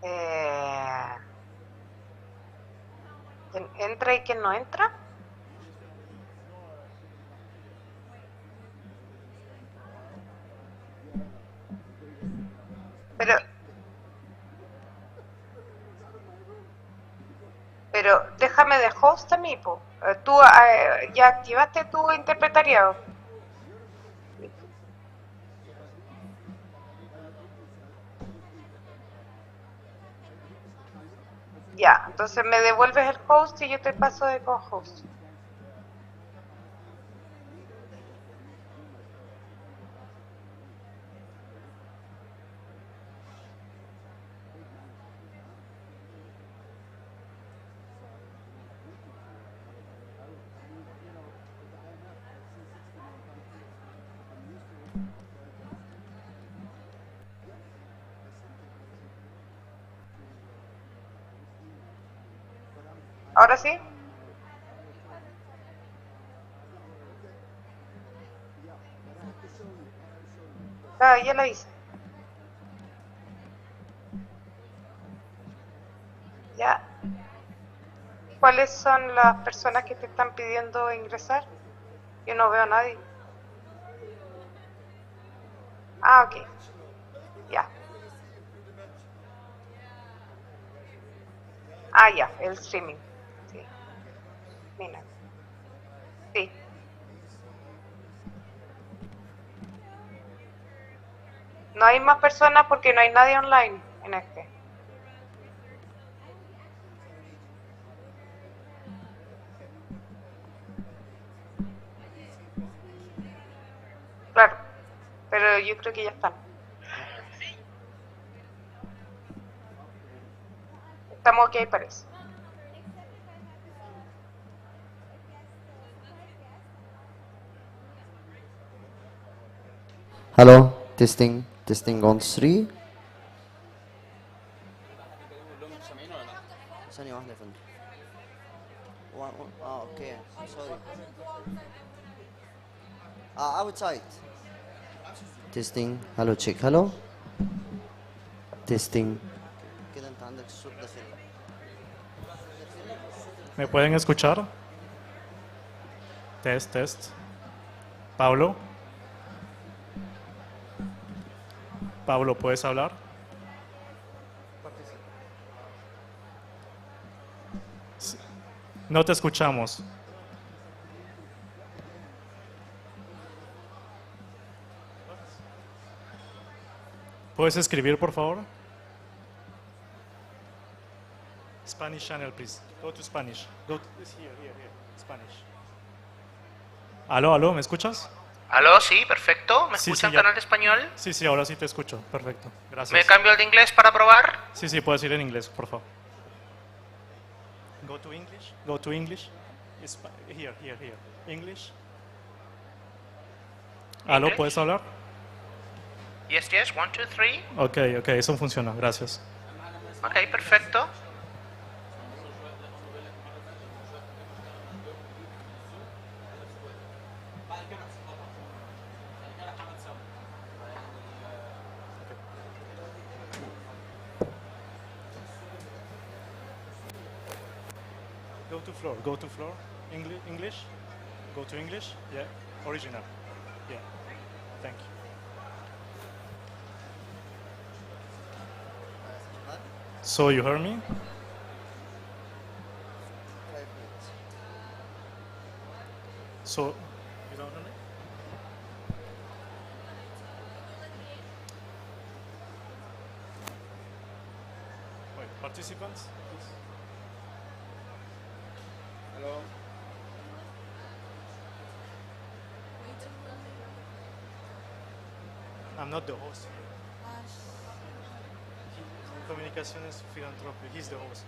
Eh, ¿Quién entra y quién no entra? Pero, pero déjame de host a mí, po. Tú ya activaste tu interpretariado. Ya, entonces me devuelves el host y yo te paso de co-host. ¿Ahora sí? Ah, ya la hice. Ya. ¿Cuáles son las personas que te están pidiendo ingresar? Yo no veo a nadie. Ah, ok. Ya. Ah, ya, el streaming. Sí. Mira. Sí. No hay más personas porque no hay nadie online en este. Claro. Pero yo creo que ya están. Estamos ok, parece. Hello, testing on 3. ثانية واحدة يا فندم. اوكي سوري. outside. testing. hello check. hello. testing. كده انت عندك الصوت داخلي. ¿Me pueden escuchar? Test, test. Pablo. Pablo, ¿puedes hablar? Sí. No te escuchamos. ¿Puedes escribir, por favor? Spanish channel, please. Go to Spanish. Go to here. Spanish. Aló, aló, ¿me escuchas? Aló, sí, perfecto. ¿Me Sí, escuchan sí, ya. canal de español? Sí, ahora sí te escucho. Perfecto. ¿Me Gracias. cambio al de inglés para probar? Sí, puedes ir en inglés, por favor. Go to English. Go to English. Here. English. Aló, English? ¿puedes hablar? Yes, 1, 2, 3. Ok, eso funciona. Gracias. Ok, perfecto. Go to floor. English. Go to English. Yeah. Original. Yeah. Thank you. So you heard me? So you don't hear me? Wait, participants, please. Hello. I'm not the host here. Comunicaciones Philanthropy. He's the host.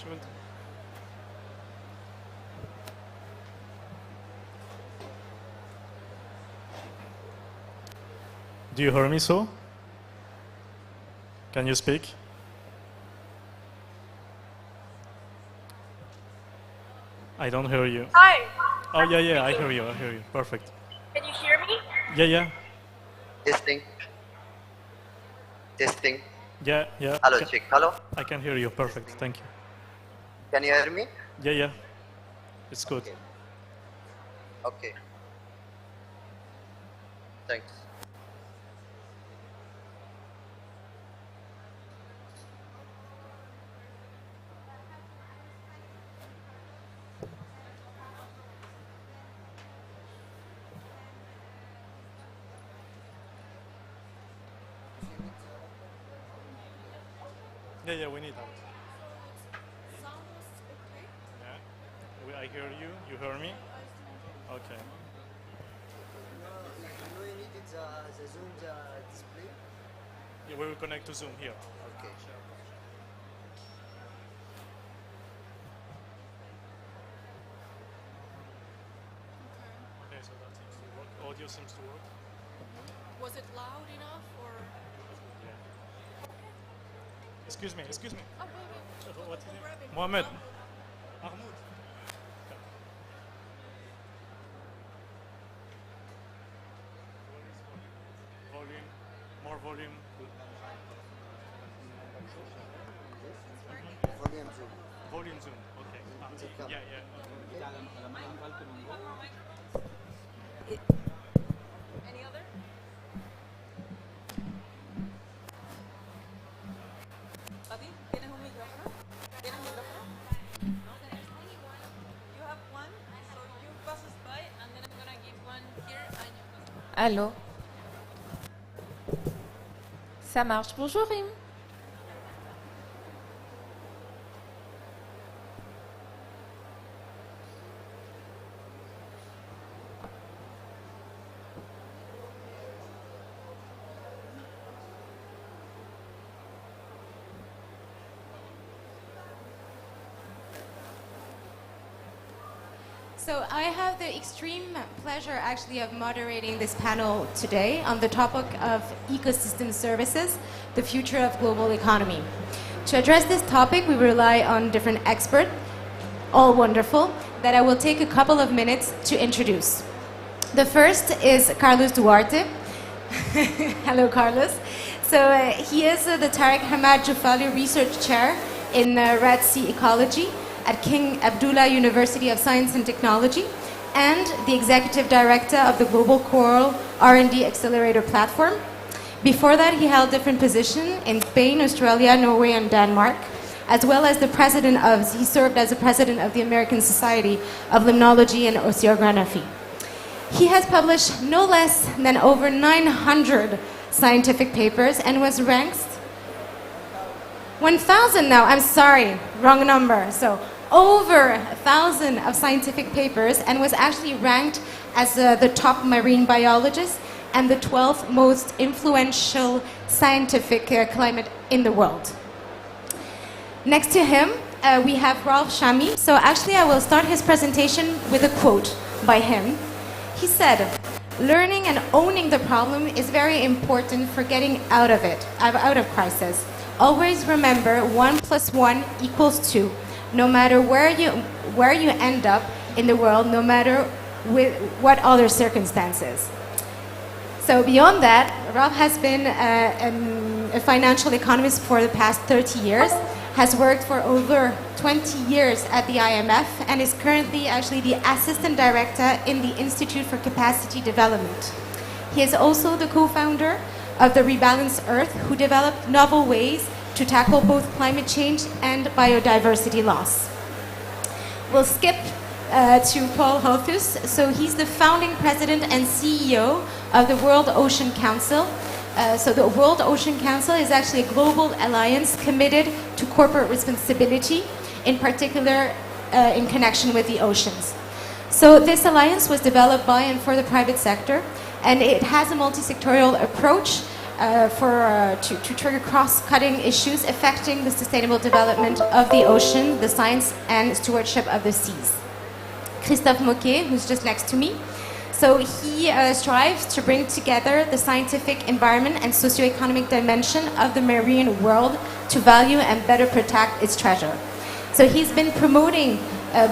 Should. Do you hear me so? Can you speak? I don't hear you. Hi. Oh, yeah, I hear you. Perfect. Can you hear me? Yeah. Testing. Testing. Yeah. Hello, check. Hello. I can hear you. Perfect. Thank you. Can you hear me? Yeah. It's good. Okay. Okay. Thanks. Yeah, we need that. Yeah. I hear you. You hear me? Okay. No, you needed the Zoom display. Yeah, we will connect to Zoom here. Okay. Okay, so that seems to work. Audio seems to work. Was it loud enough or? Yeah. Excuse me. Oh, wait. What's your name? Grab it. Mohammed. Mahmoud. Volume. More volume. Volume Zoom. Volume zoom. Okay. Yeah. Any other? Papi, ¿tienes un micrófono? ¿Tienes un micrófono? No. You have one, so you pass us by, and then I'm gonna give one here, and you pass. Allô? Ça marche. Bonjour, Rim. So I have the extreme pleasure actually of moderating this panel today on the topic of ecosystem services, the future of global economy. To address this topic, we rely on different experts, all wonderful, that I will take a couple of minutes to introduce. The first is Carlos Duarte. Hello, Carlos. So he is the Tariq Hamad Jufali Research Chair in Red Sea Ecology at King Abdullah University of Science and Technology, and the Executive Director of the Global Coral R&D Accelerator Platform. Before that, he held different positions in Spain, Australia, Norway, and Denmark, as well as he served as the president of the American Society of Limnology and Oceanography. He has published no less than over 900 scientific papers and was ranked 1,000 now. I'm sorry, wrong number. So over 1,000 of scientific papers, and was actually ranked as the top marine biologist and the 12th most influential scientific climate in the world. Next to him, we have Ralph Shami. So actually, I will start his presentation with a quote by him. He said, "Learning and owning the problem is very important for getting out of crisis. Always remember 1 + 1 = 2. No matter where you end up in the world, no matter with what other circumstances." So beyond that, Ralph has been a financial economist for the past 30 years, has worked for over 20 years at the IMF, and is currently actually the assistant director in the Institute for Capacity Development. He is also the co-founder of the Rebalance Earth, who developed novel ways to tackle both climate change and biodiversity loss. We'll skip to Paul Hothus. So he's the founding president and CEO of the World Ocean Council. So the World Ocean Council is actually a global alliance committed to corporate responsibility, in particular in connection with the oceans. So this alliance was developed by and for the private sector, and it has a multi-sectorial approach to trigger cross-cutting issues affecting the sustainable development of the ocean, the science and stewardship of the seas. Christophe Moquet, who's just next to me. So he strives to bring together the scientific, environment and socioeconomic dimension of the marine world to value and better protect its treasure. So he's been promoting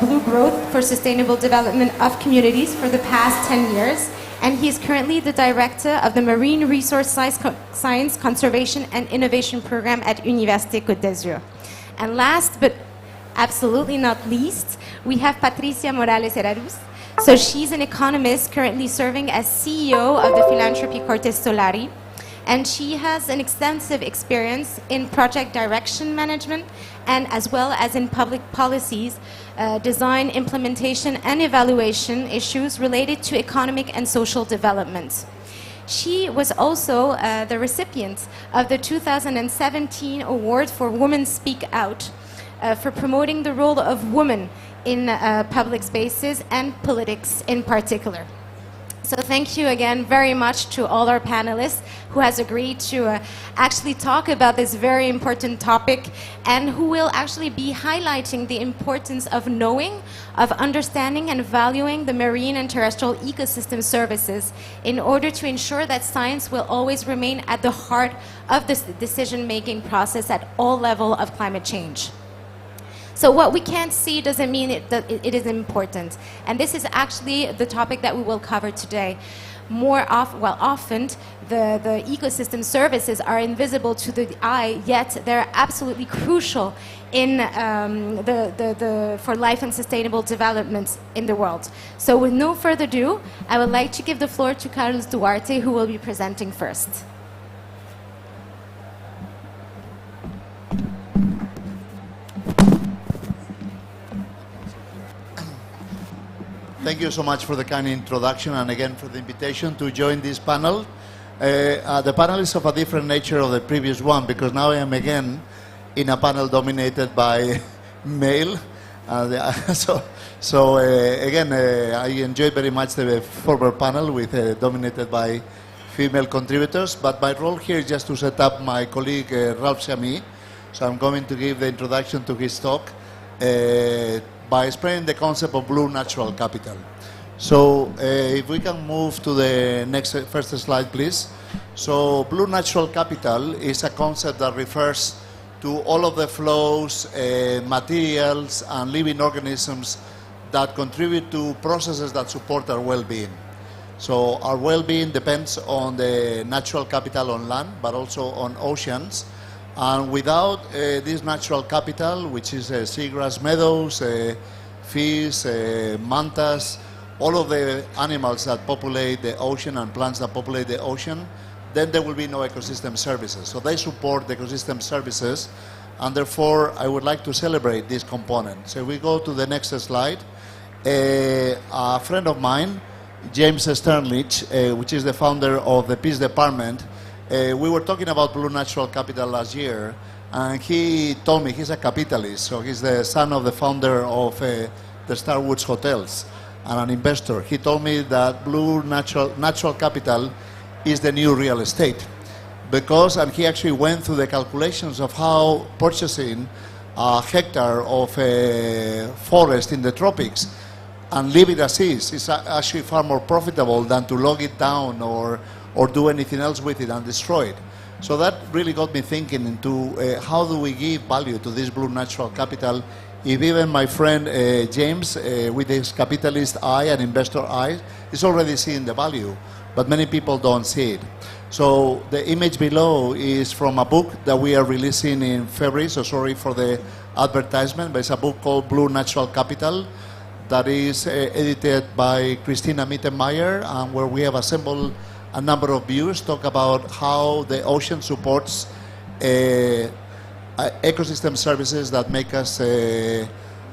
blue growth for sustainable development of communities for the past 10 years. And he is currently the director of the Marine Resource Science Conservation and Innovation Program at Université Côte d'Azur. And last but absolutely not least, we have Patricia Morales Heraruz. So she's an economist currently serving as CEO of the philanthropy Cortes Solari. And she has an extensive experience in project direction management and as well as in public policies, design, implementation, and evaluation issues related to economic and social development. She was also the recipient of the 2017 Award for Women Speak Out for promoting the role of women in public spaces and politics in particular. So thank you again very much to all our panelists who has agreed to actually talk about this very important topic and who will actually be highlighting the importance of knowing, of understanding and valuing the marine and terrestrial ecosystem services in order to ensure that science will always remain at the heart of this decision-making process at all levels of climate change. So what we can't see doesn't mean that it is important. And this is actually the topic that we will cover today. Often the ecosystem services are invisible to the eye, yet they're absolutely crucial in for life and sustainable development in the world. So with no further ado, I would like to give the floor to Carlos Duarte, who will be presenting first. Thank you so much for the kind introduction and again for the invitation to join this panel. The panel is of a different nature of the previous one because now I am again in a panel dominated by male. Again, I enjoyed very much the former panel with dominated by female contributors, but my role here is just to set up my colleague Ralph Chamy. So I'm going to give the introduction to his talk by explaining the concept of blue natural capital. So if we can move to the first slide, please. So blue natural capital is a concept that refers to all of the flows, materials, and living organisms that contribute to processes that support our well-being. So our well-being depends on the natural capital on land, but also on oceans. And without this natural capital, which is seagrass meadows, fish, mantas, all of the animals that populate the ocean and plants that populate the ocean, then there will be no ecosystem services. So they support the ecosystem services, and therefore I would like to celebrate this component. So we go to the next slide. A friend of mine, James Sternlich, which is the founder of the Peace Department, we were talking about blue natural capital last year, and he told me he's a capitalist, so he's the son of the founder of the Starwoods Hotels and an investor. He told me that blue natural capital is the new real estate because, and he actually went through the calculations of how purchasing a hectare of forest in the tropics and leave it as is actually far more profitable than to log it down or do anything else with it and destroy it. So that really got me thinking into how do we give value to this blue natural capital if even my friend James, with his capitalist eye and investor eye, is already seeing the value, but many people don't see it. So the image below is from a book that we are releasing in February, so sorry for the advertisement, but it's a book called Blue Natural Capital that is edited by Christina Mittenmeier, and where we have assembled a number of views, talk about how the ocean supports ecosystem services that make us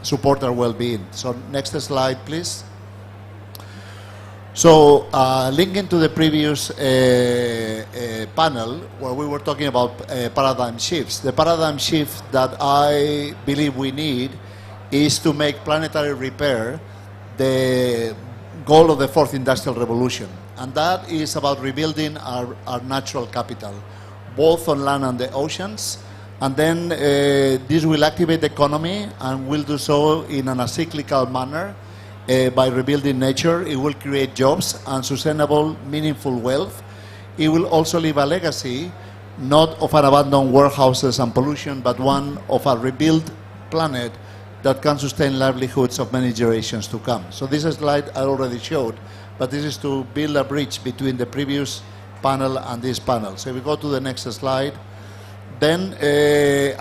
support our well-being. So next slide, please. So linking to the previous panel where we were talking about paradigm shifts, the paradigm shift that I believe we need is to make planetary repair the goal of the fourth industrial revolution. And that is about rebuilding our natural capital, both on land and the oceans. And then this will activate the economy and will do so in an acyclical manner by rebuilding nature. It will create jobs and sustainable, meaningful wealth. It will also leave a legacy, not of an abandoned warehouses and pollution, but one of a rebuilt planet that can sustain livelihoods of many generations to come. So this slide I already showed, but this is to build a bridge between the previous panel and this panel. So if we go to the next slide, then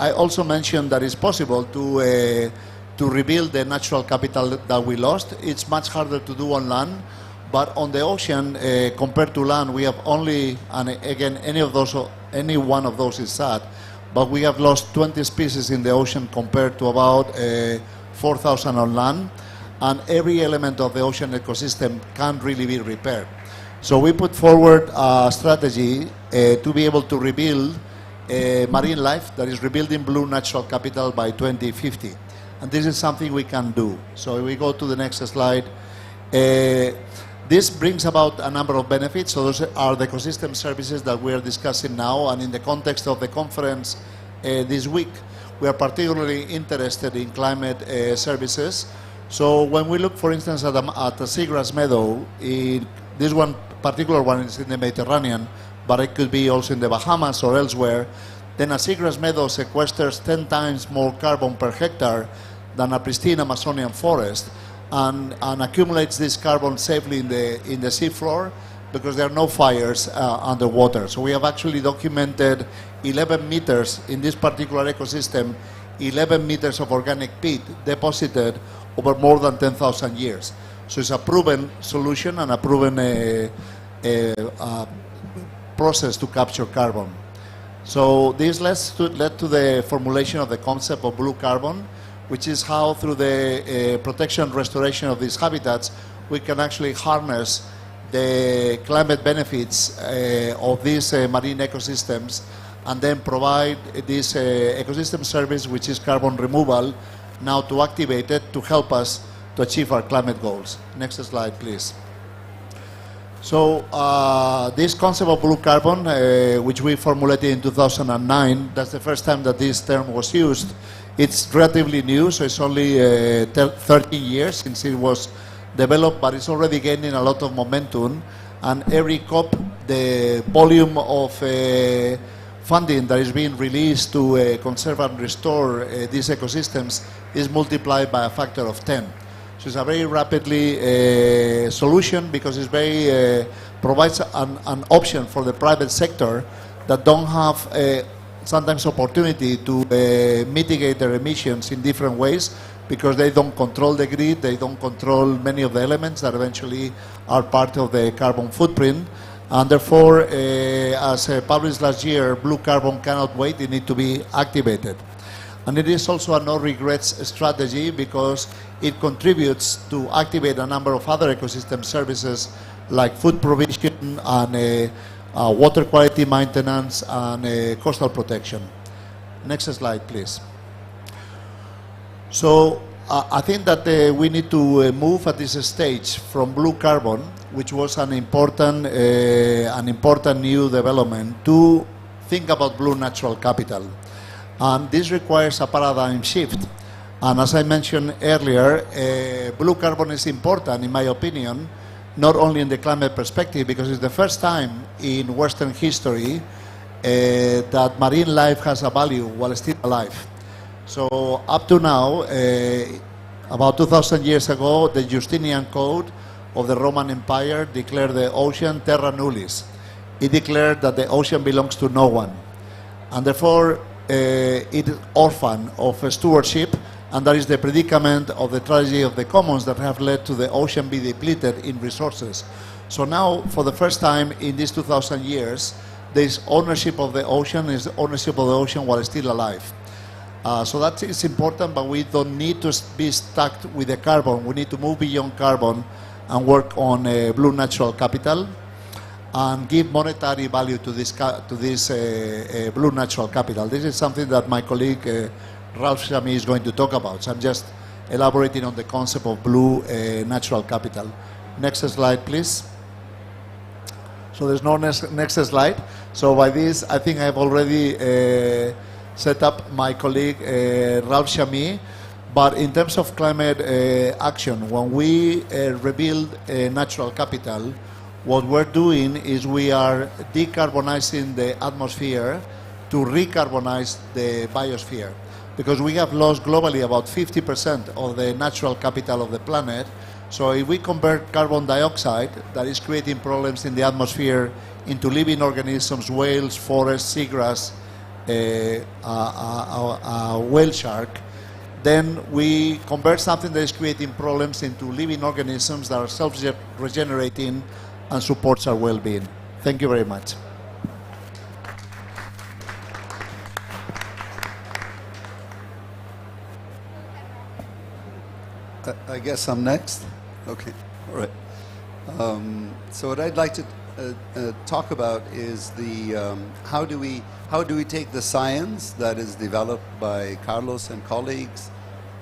I also mentioned that it's possible to rebuild the natural capital that we lost. It's much harder to do on land, but on the ocean, compared to land, we have only, and again, any one of those is sad, but we have lost 20 species in the ocean compared to about 4,000 on land, and every element of the ocean ecosystem can't really be repaired. So we put forward a strategy to be able to rebuild marine life, that is rebuilding blue natural capital by 2050. And this is something we can do. So if we go to the next slide, this brings about a number of benefits. So those are the ecosystem services that we are discussing now, and in the context of the conference this week, we are particularly interested in climate services. So when we look, for instance, at a seagrass meadow, this one particular one is in the Mediterranean, but it could be also in the Bahamas or elsewhere, then a seagrass meadow sequesters 10 times more carbon per hectare than a pristine Amazonian forest, and accumulates this carbon safely in the seafloor because there are no fires underwater. So we have actually documented 11 meters in this particular ecosystem, 11 meters of organic peat deposited over more than 10,000 years. So it's a proven solution and a proven process to capture carbon. So this led to the formulation of the concept of blue carbon, which is how through the protection and restoration of these habitats, we can actually harness the climate benefits of these marine ecosystems and then provide this ecosystem service, which is carbon removal, now to activate it to help us to achieve our climate goals. Next slide, please. So this concept of blue carbon, which we formulated in 2009, that's the first time that this term was used. It's relatively new, so it's only 13 years since it was developed, but it's already gaining a lot of momentum. And every COP, the volume of funding that is being released to conserve and restore these ecosystems is multiplied by a factor of 10. So it's a very rapidly solution because it's very provides an option for the private sector that don't have sometimes opportunity to mitigate their emissions in different ways because they don't control the grid, they don't control many of the elements that eventually are part of the carbon footprint. And therefore, as published last year, blue carbon cannot wait, it needs to be activated. And it is also a no regrets strategy because it contributes to activate a number of other ecosystem services like food provision and water quality maintenance and coastal protection. Next slide, please. So I think that we need to move at this stage from blue carbon, which was an important new development, to think about blue natural capital. And this requires a paradigm shift. And as I mentioned earlier, blue carbon is important, in my opinion, not only in the climate perspective, because it's the first time in Western history that marine life has a value while still alive. So up to now, about 2,000 years ago, the Justinian Code of the Roman Empire declared the ocean terra nullis. It declared that the ocean belongs to no one. And therefore, it is orphan of stewardship, and that is the predicament of the tragedy of the commons that have led to the ocean be depleted in resources. So now, for the first time in these 2,000 years, there is ownership of the ocean, is ownership of the ocean while still alive. So that is important, but we don't need to be stuck with the carbon. We need to move beyond carbon and work on blue natural capital and give monetary value to this blue natural capital. This is something that my colleague Ralph Shami is going to talk about. So I'm just elaborating on the concept of blue natural capital. Next slide, please. So there's no next slide. So by this, I think I've already set up my colleague Ralph Shami. But in terms of climate action, when we rebuild natural capital, what we're doing is we are decarbonizing the atmosphere to recarbonize the biosphere. because we have lost globally about 50% of the natural capital of the planet. So if we convert carbon dioxide, that is creating problems in the atmosphere, into living organisms, whales, forests, seagrass, whale shark, then we convert something that is creating problems into living organisms that are self-regenerating and supports our well-being. Thank you very much. I guess I'm next. Okay, all right. So what I'd like to talk about is the how do we take the science that is developed by Carlos and colleagues,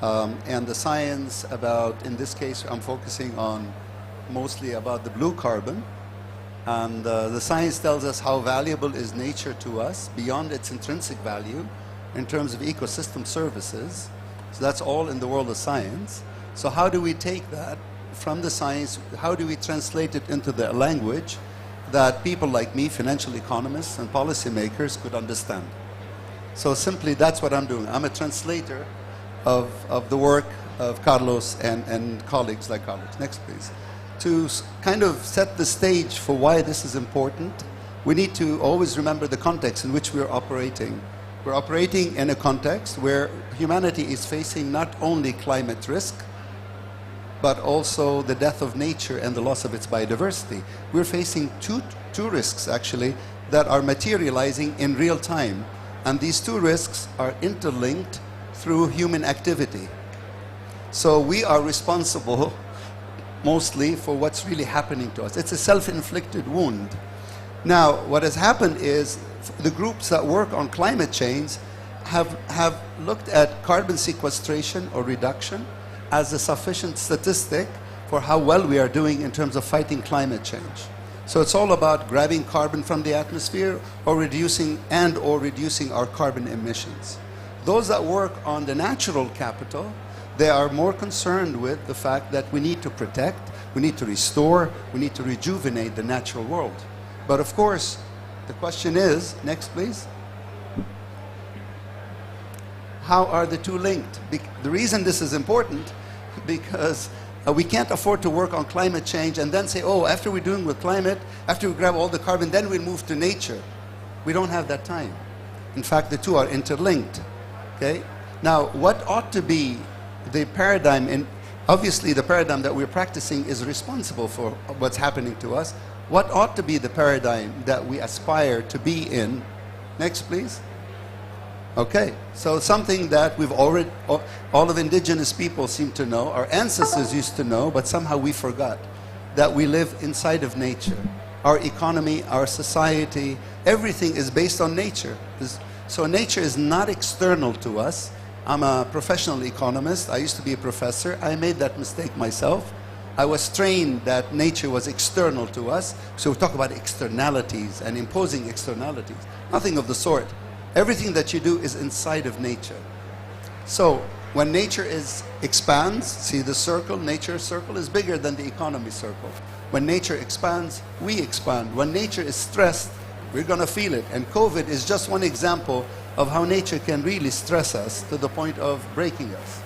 and the science about, in this case, I'm focusing on mostly about the blue carbon, and the science tells us how valuable is nature to us beyond its intrinsic value in terms of ecosystem services. So that's all in the world of science. So how do we take that from the science, how do we translate it into the language that people like me, financial economists and policymakers, could understand? So simply, that's what I'm doing. I'm a translator of the work of Carlos and colleagues like Carlos. Next, please. To kind of set the stage for why this is important, we need to always remember the context in which we're operating. We're operating in a context where humanity is facing not only climate risk, but also the death of nature and the loss of its biodiversity. We're facing two risks, actually, that are materializing in real time. And these two risks are interlinked through human activity. So we are responsible mostly for what's really happening to us. It's a self-inflicted wound. Now, what has happened is the groups that work on climate change have looked at carbon sequestration or reduction as a sufficient statistic for how well we are doing in terms of fighting climate change. So it's all about grabbing carbon from the atmosphere or reducing our carbon emissions. Those that work on the natural capital, they are more concerned with the fact that we need to protect, we need to restore, we need to rejuvenate the natural world. But of course, the question is, next please, how are the two linked? The reason this is important, because we can't afford to work on climate change and then say, oh, after we're doing with climate, after we grab all the carbon, then we'll move to nature. We don't have that time. In fact, the two are interlinked. Okay? Now, what ought to be the paradigm, and obviously the paradigm that we're practicing is responsible for what's happening to us. What ought to be the paradigm that we aspire to be in? Next, please. Okay, so something that we've already, all of indigenous people seem to know, our ancestors used to know, but somehow we forgot, that we live inside of nature. Our economy, our society, everything is based on nature. So nature is not external to us. I'm a professional economist. I used to be a professor. I made that mistake myself. I was trained that nature was external to us. So we talk about externalities and imposing externalities. Nothing of the sort. Everything that you do is inside of nature. So when nature expands, see the circle, nature circle is bigger than the economy circle. When nature expands, we expand. When nature is stressed, we're going to feel it. And COVID is just one example of how nature can really stress us to the point of breaking us.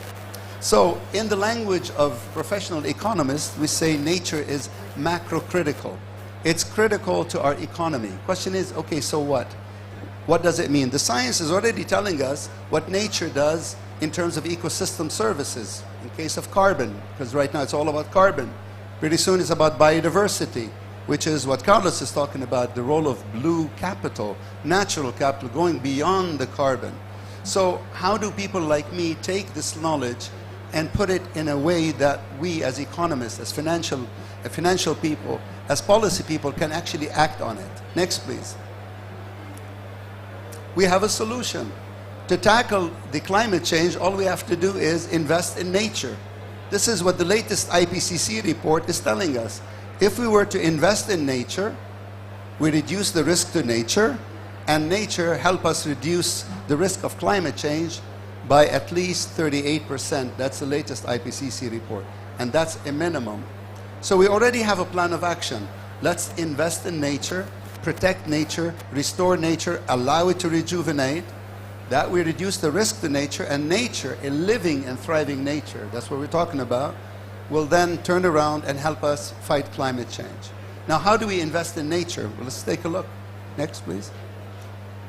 So in the language of professional economists, we say nature is macrocritical. It's critical to our economy. Question is, okay, so what? What does it mean? The science is already telling us what nature does in terms of ecosystem services. In case of carbon, because right now it's all about carbon. Pretty soon it's about biodiversity, which is what Carlos is talking about, the role of blue capital, natural capital, going beyond the carbon. So how do people like me take this knowledge and put it in a way that we as economists, as financial people, as policy people can actually act on it? Next, please. We have a solution. To tackle the climate change, all we have to do is invest in nature. This is what the latest IPCC report is telling us. If we were to invest in nature, we reduce the risk to nature, and nature help us reduce the risk of climate change by at least 38%. That's the latest IPCC report, and that's a minimum. So we already have a plan of action. Let's invest in nature, protect nature, restore nature, allow it to rejuvenate, that we reduce the risk to nature, and nature, a living and thriving nature, that's what we're talking about, will then turn around and help us fight climate change. Now, how do we invest in nature? Well, let's take a look. Next, please.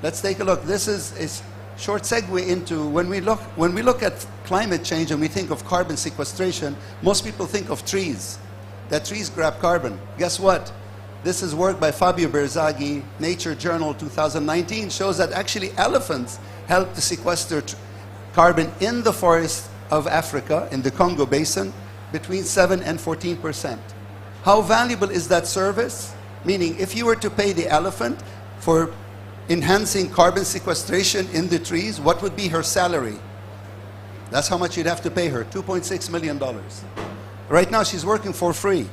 Let's take a look. This is a short segue into when we look at climate change and we think of carbon sequestration, most people think of trees. That trees grab carbon. Guess what? This is work by Fabio Berzaghi, Nature Journal 2019, shows that actually elephants help to sequester carbon in the forest of Africa, in the Congo Basin, between 7 and 14%. How valuable is that service? Meaning, if you were to pay the elephant for enhancing carbon sequestration in the trees, what would be her salary? That's how much you'd have to pay her, $2.6 million. Right now, she's working for free.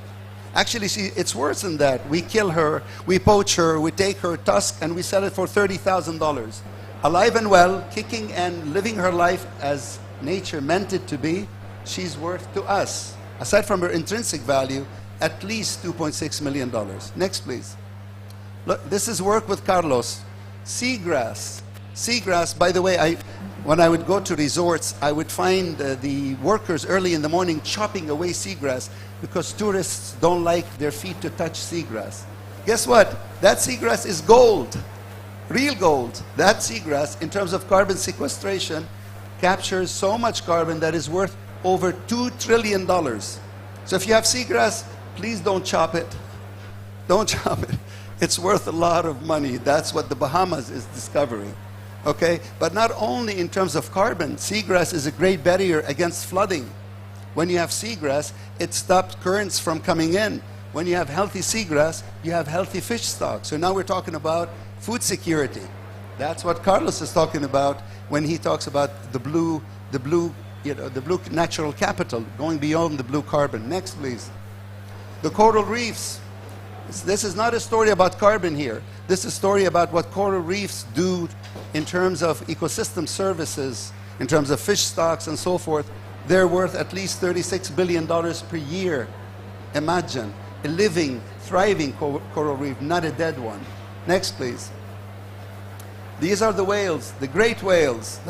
Actually, it's worse than that. We kill her, we poach her, we take her tusk, and we sell it for $30,000. Alive and well, kicking and living her life as nature meant it to be, she's worth to us, aside from her intrinsic value, at least $2.6 million. Next, please. Look, this is work with Carlos. Seagrass. Seagrass, by the way, when I would go to resorts, I would find the workers early in the morning chopping away seagrass because tourists don't like their feet to touch seagrass. Guess what? That seagrass is gold. Real gold. That seagrass, in terms of carbon sequestration, captures so much carbon that is worth over $2 trillion. So if you have seagrass, please don't chop it. Don't chop it. It's worth a lot of money. That's what the Bahamas is discovering. Okay? But not only in terms of carbon, seagrass is a great barrier against flooding. When you have seagrass, it stops currents from coming in. When you have healthy seagrass, you have healthy fish stocks. So now we're talking about food security. That's what Carlos is talking about when he talks about the blue natural capital, going beyond the blue carbon. Next, please. The coral reefs. This is not a story about carbon here. This is a story about what coral reefs do in terms of ecosystem services, in terms of fish stocks and so forth. They're worth at least $36 billion per year. Imagine a living, thriving coral reef, not a dead one. Next, please. These are the whales, the great whales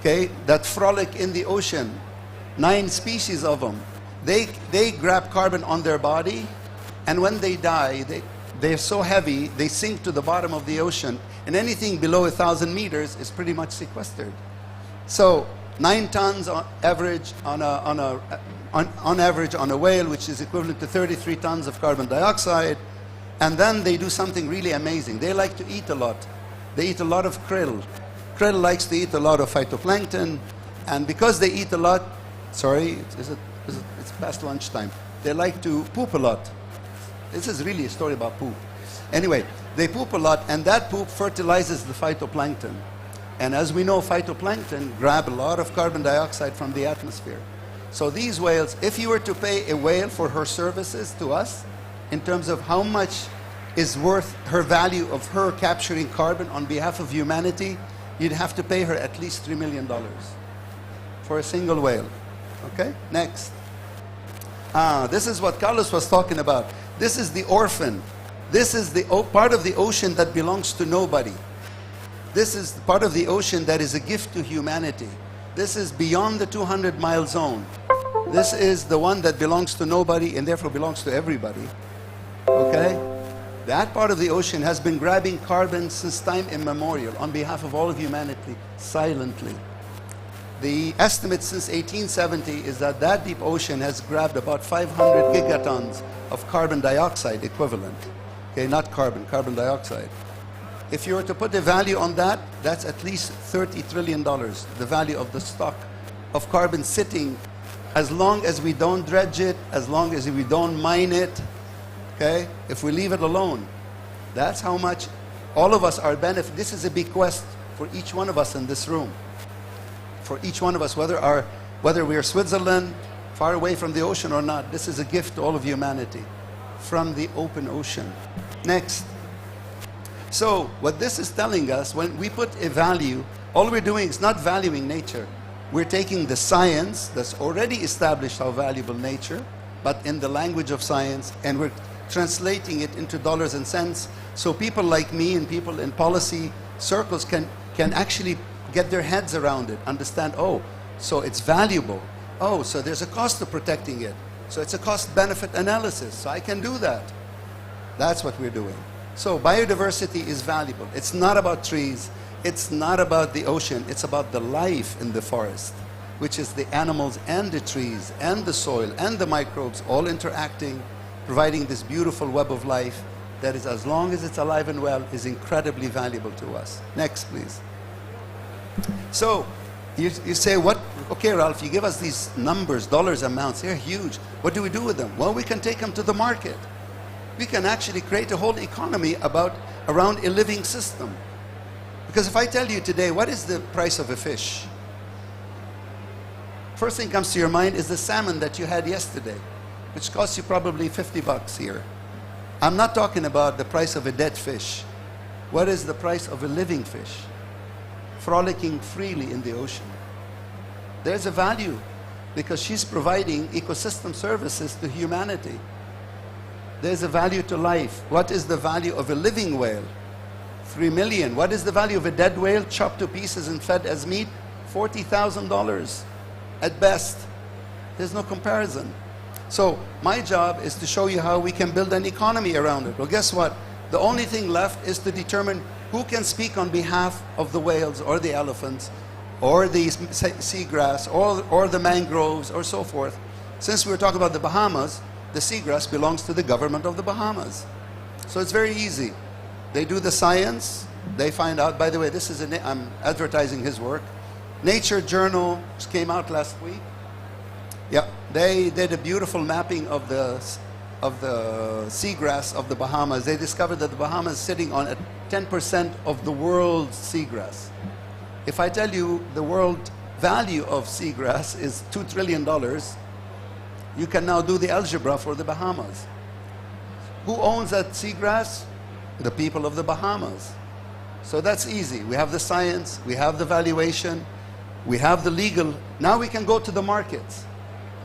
that frolic in the ocean. 9 species of them. They grab carbon on their body, and when they die, they're so heavy, they sink to the bottom of the ocean, and anything below 1,000 meters is pretty much sequestered. So 9 tons on average on a whale, which is equivalent to 33 tons of carbon dioxide. And then they do something really amazing. They like to eat a lot. They eat a lot of krill. Krill likes to eat a lot of phytoplankton, and because they eat a lot, sorry, it's past lunchtime. They like to poop a lot. This is really a story about poop. Anyway, they poop a lot, and that poop fertilizes the phytoplankton. And as we know, phytoplankton grab a lot of carbon dioxide from the atmosphere. So these whales, if you were to pay a whale for her services to us, in terms of how much is worth her value of her capturing carbon on behalf of humanity, you'd have to pay her at least $3 million for a single whale. Okay, next. This is what Carlos was talking about. This is the orphan. This is the part of the ocean that belongs to nobody. This is part of the ocean that is a gift to humanity. This is beyond the 200-mile zone. This is the one that belongs to nobody and therefore belongs to everybody. Okay? That part of the ocean has been grabbing carbon since time immemorial on behalf of all of humanity, silently. The estimate since 1870 is that that deep ocean has grabbed about 500 gigatons of carbon dioxide equivalent. Okay, not carbon, carbon dioxide. If you were to put a value on that, that's at least $30 trillion, the value of the stock of carbon sitting, as long as we don't dredge it, as long as we don't mine it, okay? If we leave it alone, that's how much all of us are benefiting. This is a bequest for each one of us in this room. For each one of us, whether we're Switzerland, far away from the ocean or not, this is a gift to all of humanity from the open ocean. Next. So what this is telling us, when we put a value, all we're doing is not valuing nature. We're taking the science that's already established how valuable nature, but in the language of science, and we're translating it into dollars and cents, so people like me and people in policy circles can actually get their heads around it, understand, oh, so it's valuable. Oh, so there's a cost to protecting it. So it's a cost-benefit analysis, so I can do that. That's what we're doing. So biodiversity is valuable. It's not about trees. It's not about the ocean. It's about the life in the forest, which is the animals and the trees and the soil and the microbes all interacting, providing this beautiful web of life that is, as long as it's alive and well, is incredibly valuable to us. Next, please. So you say, what? Okay, Ralph, you give us these numbers, dollars amounts. They're huge. What do we do with them? Well, we can take them to the market. We can actually create a whole economy around a living system. Because if I tell you today, what is the price of a fish? First thing comes to your mind is the salmon that you had yesterday, which costs you probably $50 here. I'm not talking about the price of a dead fish. What is the price of a living fish? Frolicking freely in the ocean. There's a value because she's providing ecosystem services to humanity. There's a value to life. What is the value of a living whale? 3 million. What is the value of a dead whale chopped to pieces and fed as meat? $40,000 at best. There's no comparison. So my job is to show you how we can build an economy around it. Well, guess what? The only thing left is to determine who can speak on behalf of the whales or the elephants or the seagrass or the mangroves or so forth. Since we're talking about the Bahamas, the seagrass belongs to the government of the Bahamas. So it's very easy. They do the science. They find out, by the way, this is I'm advertising his work. Nature Journal came out last week. Yeah, they did a beautiful mapping of the seagrass of the Bahamas. They discovered that the Bahamas is sitting on 10% of the world's seagrass. If I tell you the world value of seagrass is $2 trillion, you can now do the algebra for the Bahamas. Who owns that seagrass? The people of the Bahamas. So that's easy. We have the science, we have the valuation, we have the legal. Now we can go to the markets.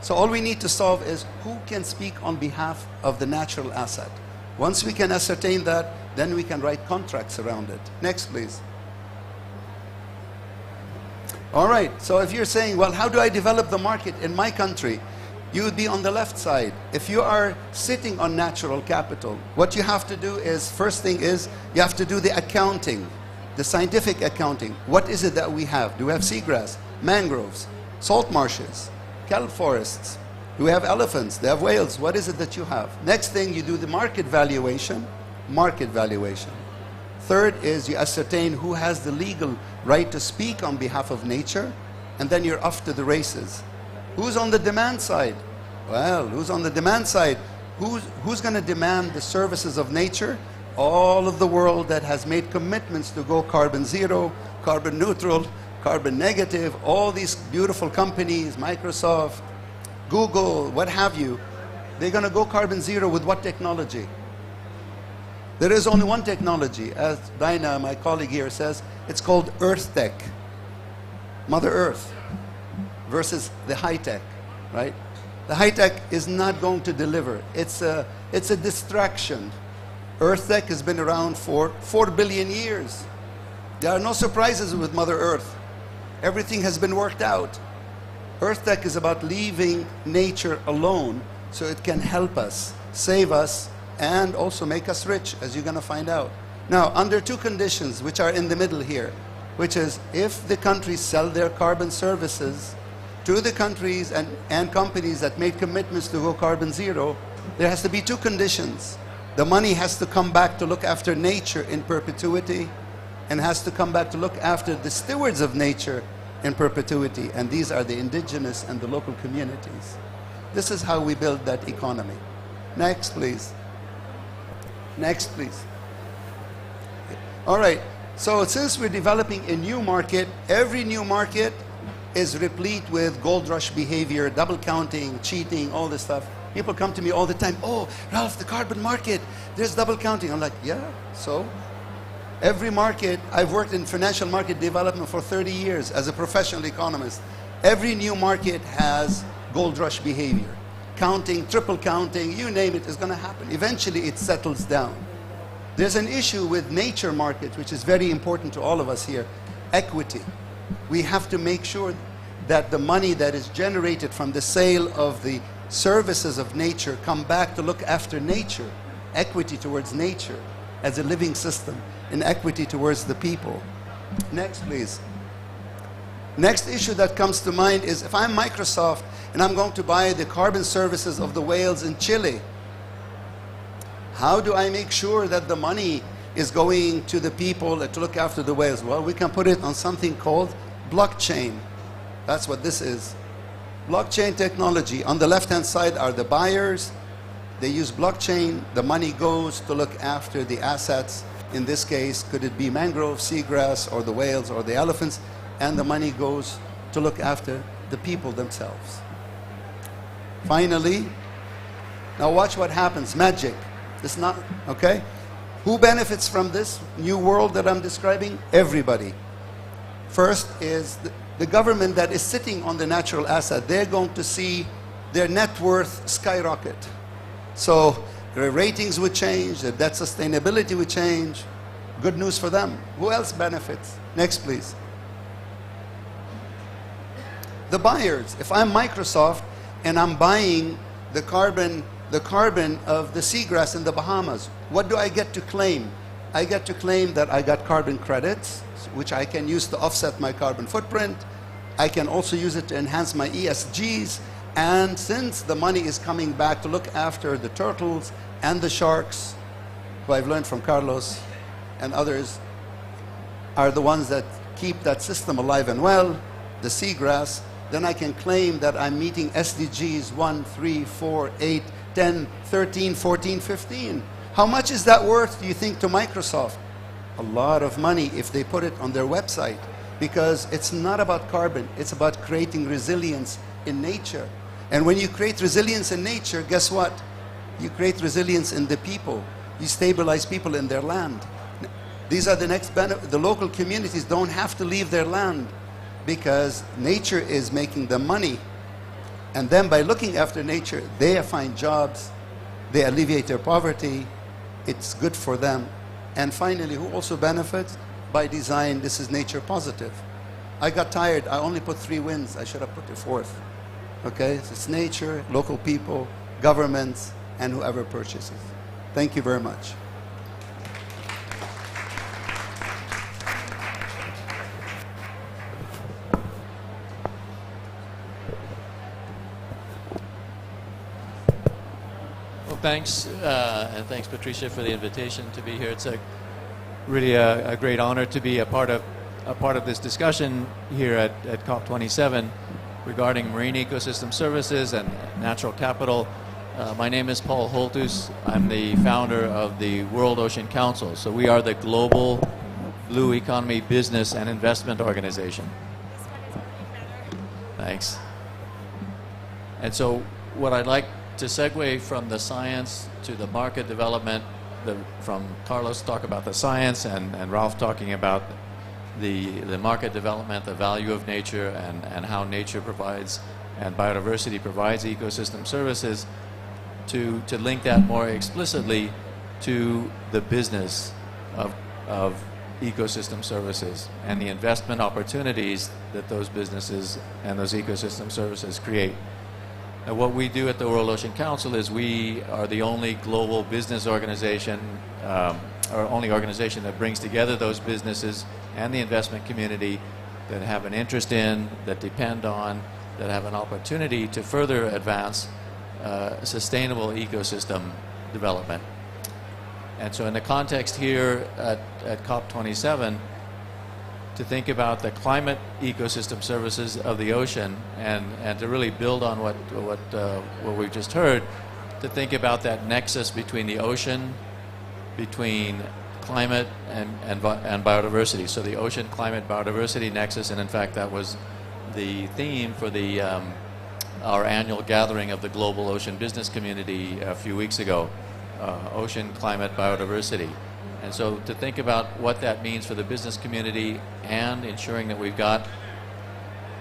So all we need to solve is who can speak on behalf of the natural asset. Once we can ascertain that, then we can write contracts around it. Next, please. All right, so if you're saying, well, how do I develop the market in my country? You would be on the left side. If you are sitting on natural capital, what you have to do is, first thing is, you have to do the accounting, the scientific accounting. What is it that we have? Do we have seagrass, mangroves, salt marshes, kelp forests? Do we have elephants? Do we have whales? What is it that you have? Next thing, you do the market valuation. Market valuation. Third is you ascertain who has the legal right to speak on behalf of nature, and then you're off to the races. Who's on the demand side? Well, who's on the demand side? Who's going to demand the services of nature? All of the world that has made commitments to go carbon zero, carbon neutral, carbon negative, all these beautiful companies, Microsoft, Google, what have you, they're going to go carbon zero with what technology? There is only one technology. As Dinah, my colleague here, says, it's called Earth Tech, Mother Earth, versus the high tech, right? The high tech is not going to deliver. It's a distraction. Earth Tech has been around for 4 billion years. There are no surprises with Mother Earth. Everything has been worked out. Earth Tech is about leaving nature alone so it can help us, save us, and also make us rich, as you're going to find out. Now, under two conditions, which are in the middle here, which is if the countries sell their carbon services to the countries and companies that made commitments to go carbon zero, there has to be two conditions. The money has to come back to look after nature in perpetuity, and has to come back to look after the stewards of nature in perpetuity, and these are the indigenous and the local communities. This is how we build that economy. Next, please. Next, please. All right, so since we're developing a new market, every new market is replete with gold rush behavior, double counting, cheating, all this stuff. People come to me all the time, oh, Ralph, the carbon market, there's double counting. I'm like, yeah, so? Every market, I've worked in financial market development for 30 years as a professional economist. Every new market has gold rush behavior. Counting, triple counting, you name it, is going to happen. Eventually, it settles down. There's an issue with nature market, which is very important to all of us here, equity. We have to make sure that the money that is generated from the sale of the services of nature come back to look after nature, equity towards nature as a living system, and equity towards the people. Next, please. Next issue that comes to mind is if I'm Microsoft and I'm going to buy the carbon services of the whales in Chile, how do I make sure that the money is going to the people to look after the whales? Well, we can put it on something called blockchain. That's what this is. Blockchain technology. On the left-hand side are the buyers. They use blockchain. The money goes to look after the assets. In this case, could it be mangrove, seagrass, or the whales, or the elephants? And the money goes to look after the people themselves. Finally, now watch what happens. Magic. It's not, okay? Who benefits from this new world that I'm describing? Everybody. First is the government that is sitting on the natural asset. They're going to see their net worth skyrocket. So their ratings would change, their debt sustainability would change. Good news for them. Who else benefits? Next, please. The buyers. If I'm Microsoft and I'm buying the carbon of the seagrass in the Bahamas, what do I get to claim? I get to claim that I got carbon credits, which I can use to offset my carbon footprint. I can also use it to enhance my ESGs. And since the money is coming back to look after the turtles and the sharks, who I've learned from Carlos and others, are the ones that keep that system alive and well, the seagrass, then I can claim that I'm meeting SDGs 1, 3, 4, 8, 10, 13, 14, 15. How much is that worth, do you think, to Microsoft? A lot of money if they put it on their website, because it's not about carbon, it's about creating resilience in nature. And when you create resilience in nature, guess what? You create resilience in the people. You stabilize people in their land. These are the next benefit. The local communities don't have to leave their land because nature is making them money. And then by looking after nature, they find jobs, they alleviate their poverty, it's good for them. And finally, who also benefits? By design, this is nature positive. I got tired, I only put 3 wins, I should have put a 4th. Okay, so it's nature, local people, governments, and whoever purchases. Thank you very much. Well, thanks, and thanks, Patricia, for the invitation to be here. It's really a great honor to be a part of this discussion here at COP27 regarding marine ecosystem services and natural capital. My name is Paul Holtus. I'm the founder of the World Ocean Council. So we are the global blue economy business and investment organization. Thanks. And so what I'd like to segue from the science to the market development, from Carlos talk about the science and Ralph talking about the market development, the value of nature, and how nature provides and biodiversity provides ecosystem services, to link that more explicitly to the business of ecosystem services and the investment opportunities that those businesses and those ecosystem services create. And what we do at the World Ocean Council is we are the only global business organization, or only organization that brings together those businesses and the investment community that have an interest in, that depend on, that have an opportunity to further advance sustainable ecosystem development. And so in the context here at COP27, to think about the climate ecosystem services of the ocean and to really build on what we've just heard, to think about that nexus between the ocean, between climate and biodiversity. So the ocean, climate, biodiversity nexus, and in fact that was the theme for our annual gathering of the global ocean business community a few weeks ago, ocean, climate, biodiversity. And so to think about what that means for the business community and ensuring that we've got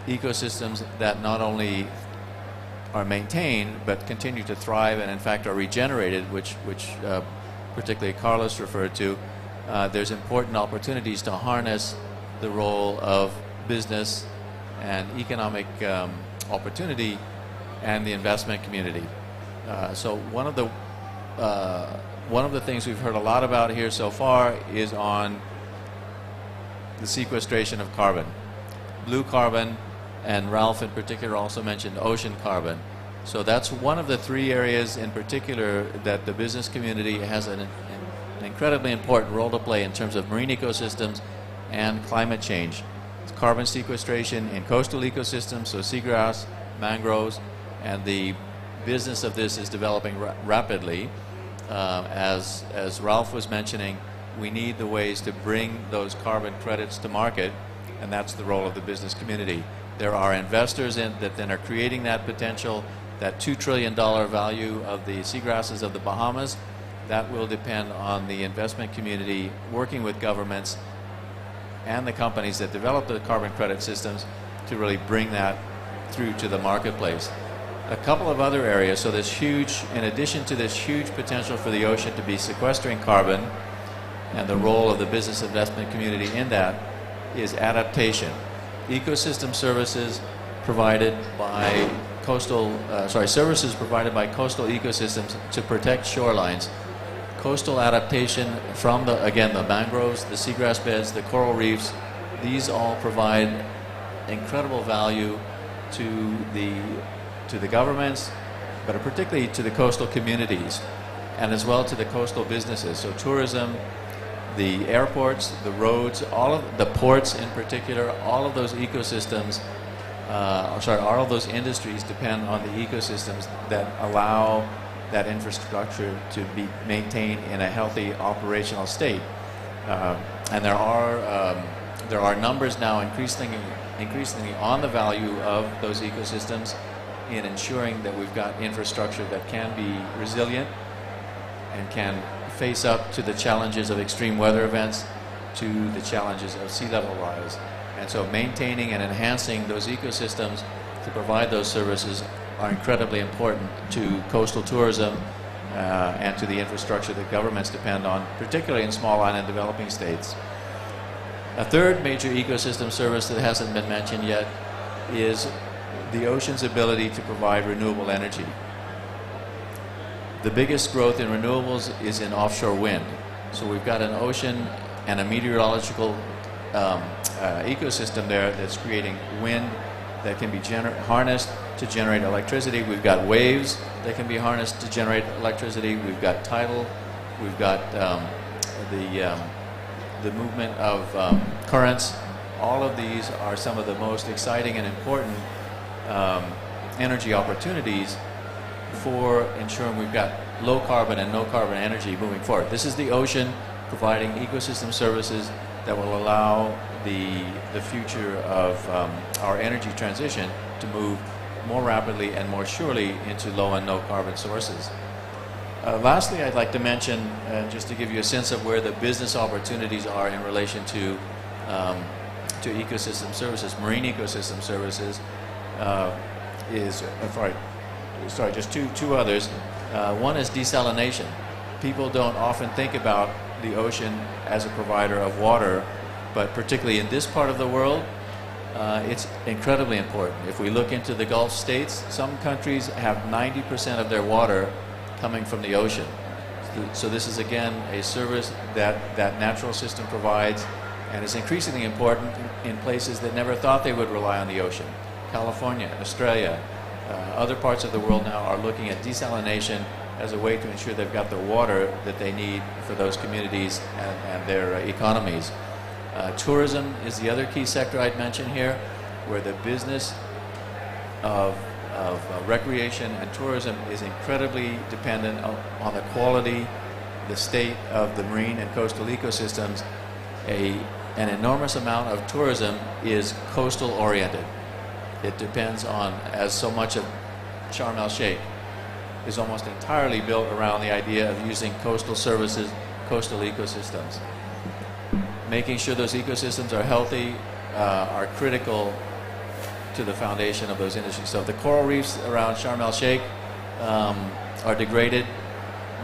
ecosystems that not only are maintained but continue to thrive and in fact are regenerated, which particularly Carlos referred to, there's important opportunities to harness the role of business and economic opportunity and the investment community. So one of the things we've heard a lot about here so far is on the sequestration of carbon. Blue carbon, and Ralph in particular also mentioned ocean carbon. So that's one of the three areas in particular that the business community has an incredibly important role to play in terms of marine ecosystems and climate change. It's carbon sequestration in coastal ecosystems, so seagrass, mangroves, and the business of this is developing rapidly. As Ralph was mentioning, we need the ways to bring those carbon credits to market, and that's the role of the business community. There are investors that then are creating that potential, that $2 trillion value of the seagrasses of the Bahamas. That will depend on the investment community working with governments and the companies that develop the carbon credit systems to really bring that through to the marketplace. A couple of other areas, so this huge, in addition to this huge potential for the ocean to be sequestering carbon and the role of the business investment community in that, is adaptation. Ecosystem services provided by services provided by coastal ecosystems to protect shorelines. Coastal adaptation from the mangroves, the seagrass beds, the coral reefs, these all provide incredible value to the governments, but particularly to the coastal communities, and as well to the coastal businesses. So tourism, the airports, the roads, all of the ports in particular, all of those ecosystems, all of those industries depend on the ecosystems that allow that infrastructure to be maintained in a healthy operational state. And there are numbers now increasingly on the value of those ecosystems in ensuring that we've got infrastructure that can be resilient and can face up to the challenges of extreme weather events, to the challenges of sea level rise. And so maintaining and enhancing those ecosystems to provide those services are incredibly important to coastal tourism and to the infrastructure that governments depend on, particularly in small island developing states. A third major ecosystem service that hasn't been mentioned yet is the ocean's ability to provide renewable energy. The biggest growth in renewables is in offshore wind. So we've got an ocean and a meteorological ecosystem there that's creating wind that can be harnessed to generate electricity. We've got waves that can be harnessed to generate electricity. We've got tidal. We've got the movement of currents. All of these are some of the most exciting and important energy opportunities for ensuring we've got low carbon and no carbon energy moving forward. This is the ocean providing ecosystem services that will allow the future of our energy transition to move more rapidly and more surely into low and no carbon sources. Lastly, I'd like to mention, just to give you a sense of where the business opportunities are in relation to ecosystem services, marine ecosystem services, just two others. One is desalination. People don't often think about the ocean as a provider of water, but particularly in this part of the world, it's incredibly important. If we look into the Gulf states, some countries have 90% of their water coming from the ocean. So this is again a service that natural system provides, and is increasingly important in places that never thought they would rely on the ocean. California, Australia, other parts of the world now are looking at desalination as a way to ensure they've got the water that they need for those communities and their economies. Tourism is the other key sector I'd mention here, where the business of recreation and tourism is incredibly dependent on the quality, the state of the marine and coastal ecosystems. An enormous amount of tourism is coastal oriented. It depends on, as so much of Sharm el-Sheikh is almost entirely built around the idea of using coastal services, coastal ecosystems. Making sure those ecosystems are healthy are critical to the foundation of those industries. So if the coral reefs around Sharm el-Sheikh are degraded,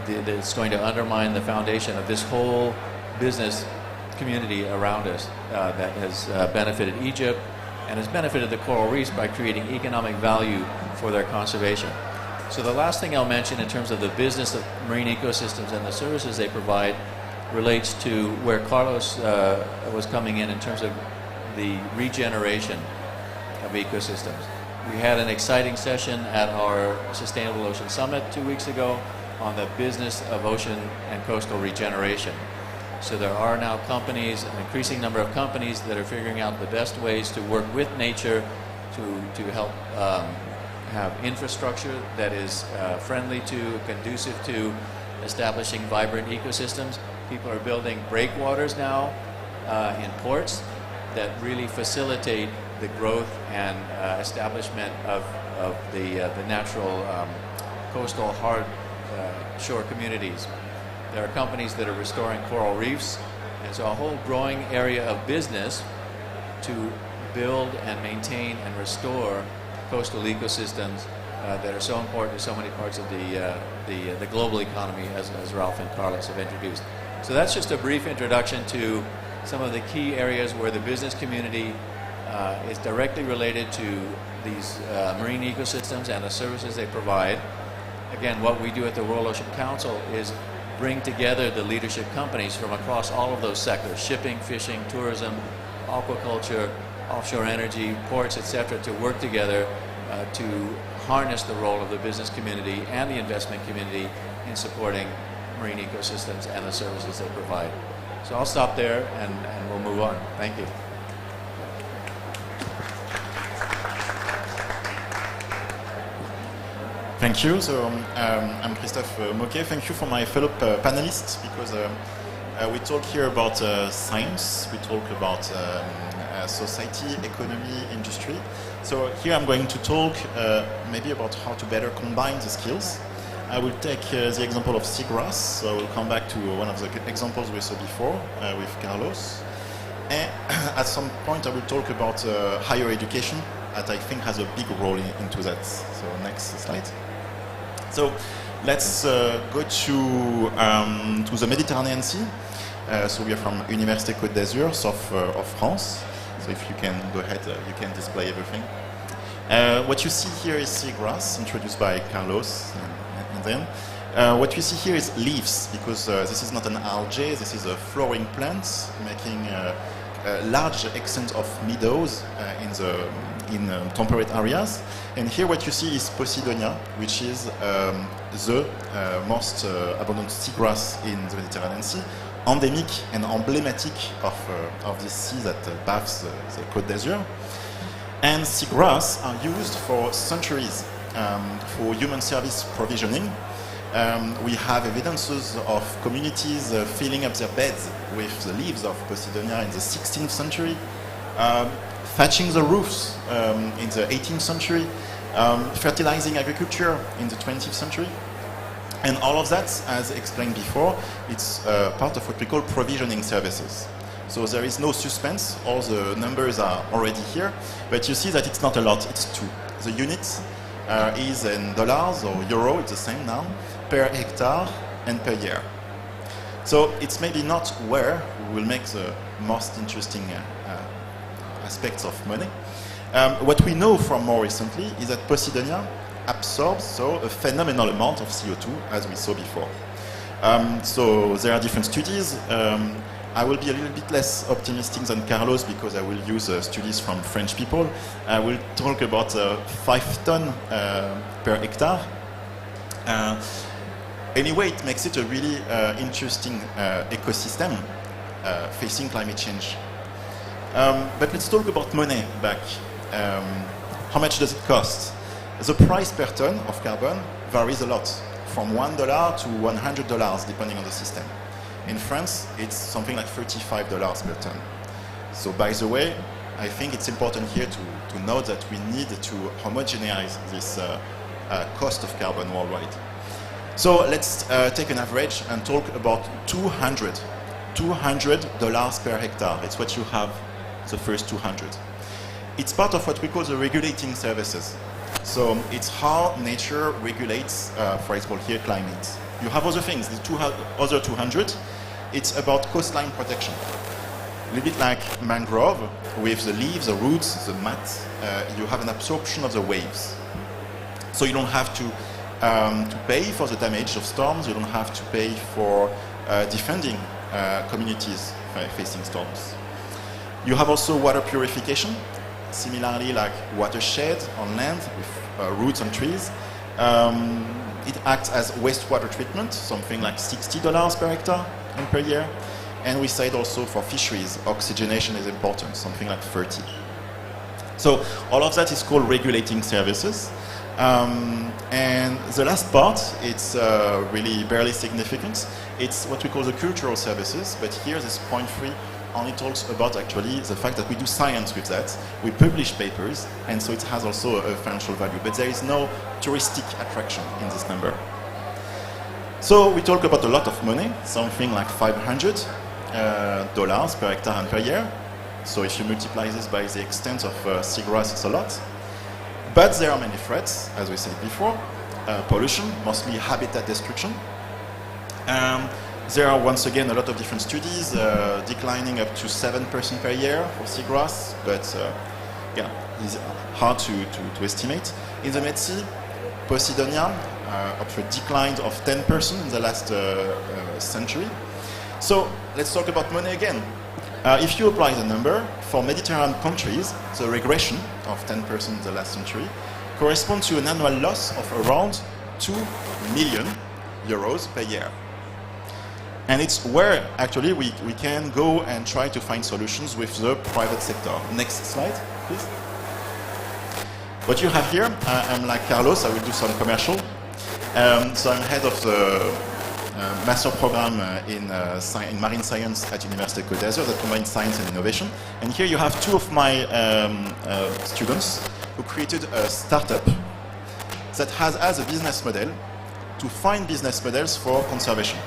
it's going to undermine the foundation of this whole business community around us that has benefited Egypt, and has benefited the coral reefs by creating economic value for their conservation. So the last thing I'll mention in terms of the business of marine ecosystems and the services they provide relates to where Carlos was coming in terms of the regeneration of ecosystems. We had an exciting session at our Sustainable Ocean Summit 2 weeks ago on the business of ocean and coastal regeneration. So there are now companies, an increasing number of companies that are figuring out the best ways to work with nature to help have infrastructure that is friendly to, conducive to establishing vibrant ecosystems. People are building breakwaters now in ports that really facilitate the growth and establishment of the natural coastal hard shore communities. There are companies that are restoring coral reefs, and so a whole growing area of business to build and maintain and restore coastal ecosystems that are so important to so many parts of the global economy, as Ralph and Carlos have introduced. So that's just a brief introduction to some of the key areas where the business community is directly related to these marine ecosystems and the services they provide. Again, what we do at the World Ocean Council is bring together the leadership companies from across all of those sectors: shipping, fishing, tourism, aquaculture, offshore energy, ports, etc., to work together to harness the role of the business community and the investment community in supporting marine ecosystems and the services they provide. So I'll stop there and we'll move on. Thank you. Thank you. So I'm Christophe Moquet. Thank you for my fellow panelists, because we talk here about science, we talk about society, economy, industry. So here I'm going to talk maybe about how to better combine the skills. I will take the example of seagrass, so I will come back to one of the examples we saw before with Carlos. And at some point I will talk about higher education, that I think has a big role into that. So next slide. So let's go to the Mediterranean Sea. So we are from Université Côte d'Azur, south of France. So if you can go ahead, you can display everything. What you see here is seagrass, introduced by Carlos and then. What you see here is leaves, because this is not an algae, this is a flowering plant making a large extent of meadows in temperate areas. And here what you see is Posidonia, which is the most abundant seagrass in the Mediterranean Sea, endemic and emblematic of this sea that bathes the Côte d'Azur. And seagrass are used for centuries for human service provisioning. We have evidences of communities filling up their beds with the leaves of Posidonia in the 16th century, thatching the roofs in the 18th century, fertilizing agriculture in the 20th century. And all of that, as explained before, it's part of what we call provisioning services. So there is no suspense, all the numbers are already here, but you see that it's not a lot, it's 2. The unit is in dollars or euro, it's the same now, per hectare and per year. So it's maybe not where we will make the most interesting aspects of money. What we know from more recently is that Posidonia absorbs a phenomenal amount of CO2, as we saw before. So there are different studies. I will be a little bit less optimistic than Carlos, because I will use studies from French people. I will talk about 5 tons per hectare. Anyway, it makes it a really interesting ecosystem facing climate change. But let's talk about money back. How much does it cost? The price per ton of carbon varies a lot, from $1 to $100 depending on the system. In France, it's something like $35 per ton. So by the way, I think it's important here to note that we need to homogenize this cost of carbon worldwide. So let's take an average and talk about $200 per hectare. It's what you have, the first 200. It's part of what we call the regulating services. So it's how nature regulates, for example, here climate. You have other things, the other 200, it's about coastline protection. A little bit like mangrove, with the leaves, the roots, the mat, you have an absorption of the waves. So you don't have to pay for the damage of storms, you don't have to pay for defending communities facing storms. You have also water purification, similarly like watershed on land with roots and trees. It acts as wastewater treatment, something like $60 per hectare and per year. And we said also for fisheries, oxygenation is important, something like 30. So all of that is called regulating services. And the last part, it's really barely significant. It's what we call the cultural services, but here this point 3 only talks about actually the fact that we do science with that. We publish papers, and so it has also a financial value, but there is no touristic attraction in this number. So we talk about a lot of money, something like $500 per hectare and per year. So if you multiply this by the extent of seagrass, it's a lot. But there are many threats, as we said before. Pollution, mostly habitat destruction. There are once again a lot of different studies declining up to 7% per year for seagrass, but yeah, it's hard to estimate. In the Med Sea, Posidonia of a decline of 10% in the last century. So let's talk about money again. If you apply the number, for Mediterranean countries, the regression of 10% in the last century corresponds to an annual loss of around 2 million euros per year. And it's where actually we can go and try to find solutions with the private sector. Next slide, please. What you have here, I'm like Carlos, I will do some commercial. So I'm head of the master program in marine science at University of Côte d'Azur that combines science and innovation. And here you have two of my students who created a startup that has as a business model to find business models for conservation.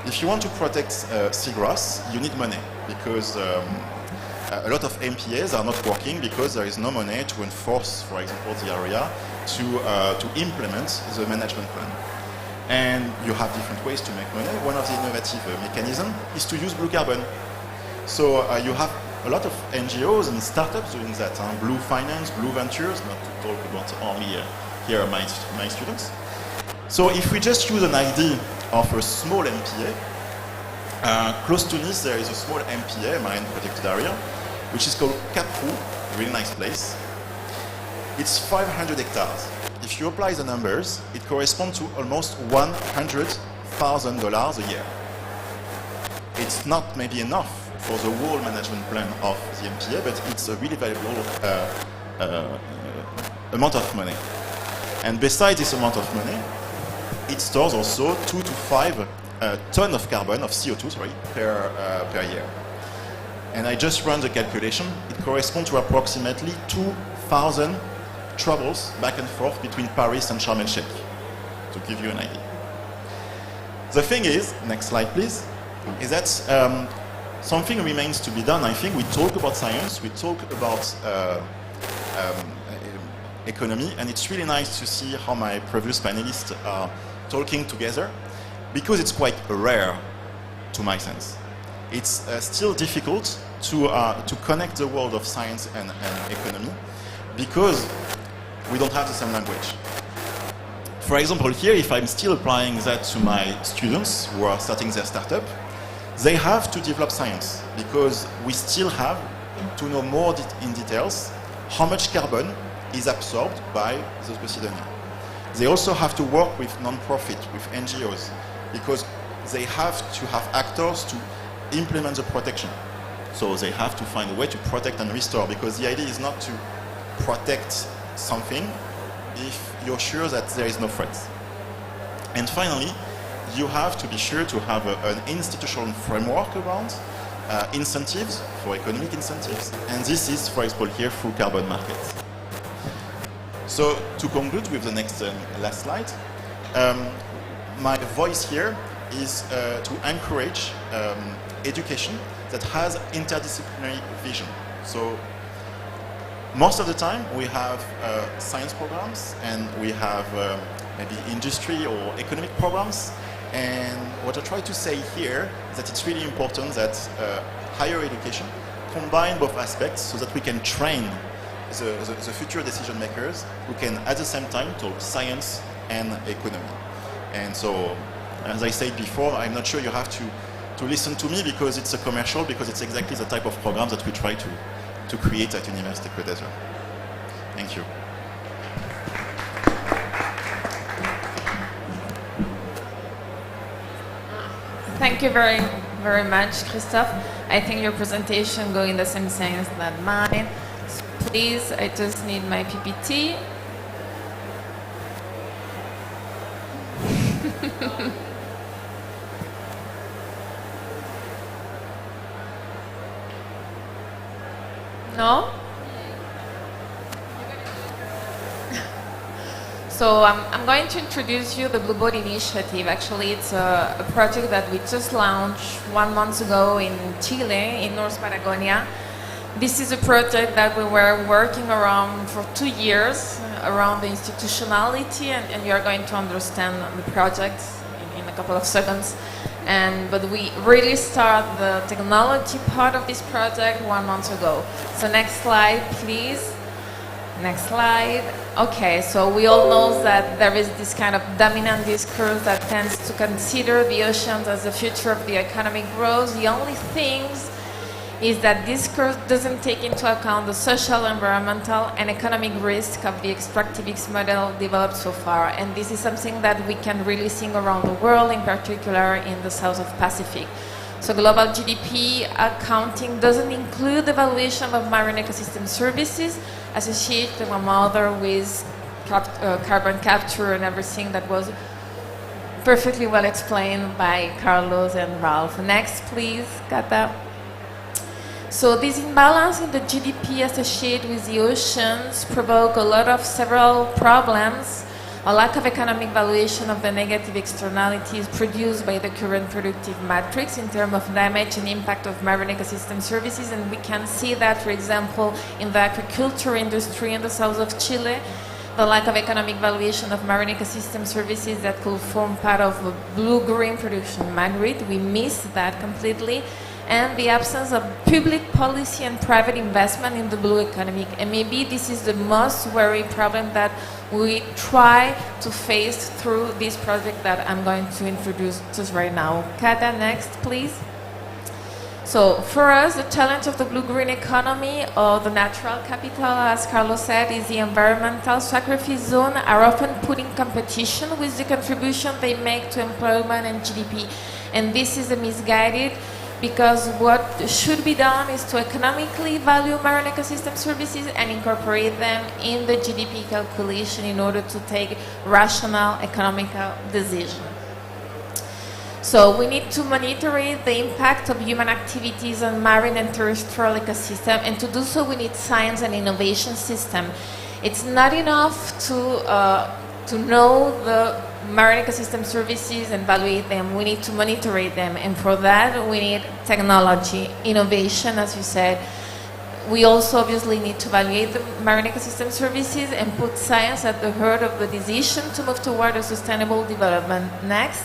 If you want to protect seagrass, you need money because a lot of MPAs are not working because there is no money to enforce, for example, the area to implement the management plan. And you have different ways to make money. One of the innovative mechanisms is to use blue carbon. So you have a lot of NGOs and startups doing that. Blue Finance, Blue Ventures, not to talk about only here my students. So if we just use an idea of a small MPA, close to Nice there is a small MPA, marine protected area, which is called Cap Roux, a really nice place. It's 500 hectares. If you apply the numbers, it corresponds to almost $100,000 a year. It's not maybe enough for the whole management plan of the MPA, but it's a really valuable amount of money. And besides this amount of money, it stores also 2 to 5 tons of carbon, of CO2, sorry, per year. And I just ran the calculation. It corresponds to approximately 2,000 travels back and forth between Paris and Sharm el-Sheikh, to give you an idea. The thing is, next slide please, is that something remains to be done. I think we talk about science, we talk about economy, and it's really nice to see how my previous panelists are talking together, because it's quite rare to my sense. It's still difficult to connect the world of science and economy, because we don't have the same language. For example, here, if I'm still applying that to my students who are starting their startup, they have to develop science, because we still have to know more in details how much carbon is absorbed by the Posidonia. They also have to work with non-profit, with NGOs, because they have to have actors to implement the protection. So they have to find a way to protect and restore, because the idea is not to protect something if you're sure that there is no threat. And finally, you have to be sure to have an institutional framework around incentives, for economic incentives, and this is, for example, here through carbon markets. So to conclude with the next last slide, my voice here is to encourage education that has interdisciplinary vision. So most of the time we have science programs and we have maybe industry or economic programs, and what I try to say here is that it's really important that higher education, combine both aspects so that we can train the future decision makers who can at the same time talk science and economy. And so, as I said before, I'm not sure you have to listen to me because it's a commercial, because it's exactly the type of program that we try to create at University Côte d'Azur. Thank you. Thank you very, very much, Christophe. I think your presentation goes in the same sense than mine. So please, I just need my PPT. No? So I'm going to introduce you the Blue Boat Initiative. Actually, it's a project that we just launched 1 month ago in Chile, in North Patagonia. This is a project that we were working around for 2 years, around the institutionality, and you are going to understand the project in a couple of seconds. But we really start the technology part of this project 1 month ago. So next slide, please. Next slide. Okay, so we all know that there is this kind of dominant discourse that tends to consider the oceans as the future of the economic growth. The only thing is that discourse doesn't take into account the social, environmental, and economic risk of the extractivist model developed so far. And this is something that we can really see around the world, in particular in the South of Pacific. So global GDP accounting doesn't include the valuation of marine ecosystem services associated one another with carbon capture and everything that was perfectly well explained by Carlos and Ralph. Next, please, Kata. So this imbalance in the GDP associated with the oceans provoke a lot of several problems. A lack of economic valuation of the negative externalities produced by the current productive matrix in terms of damage and impact of marine ecosystem services, and we can see that, for example, in the agriculture industry in the south of Chile, the lack of economic valuation of marine ecosystem services that could form part of a blue-green production grid. We miss that completely. And the absence of public policy and private investment in the blue economy. And maybe this is the most worrying problem that we try to face through this project that I'm going to introduce just right now. Kata, next, please. So for us, the challenge of the blue-green economy, or the natural capital, as Carlos said, is the environmental sacrifice zone are often put in competition with the contribution they make to employment and GDP. And this is a misguided, because what should be done is to economically value marine ecosystem services and incorporate them in the GDP calculation in order to take rational economical decisions. So we need to monitor the impact of human activities on marine and terrestrial ecosystem, and to do so we need science and innovation system. It's not enough to know the marine ecosystem services and evaluate them. We need to monitor them, and for that we need technology, innovation, as you said. We also obviously need to evaluate the marine ecosystem services and put science at the heart of the decision to move toward a sustainable development. Next.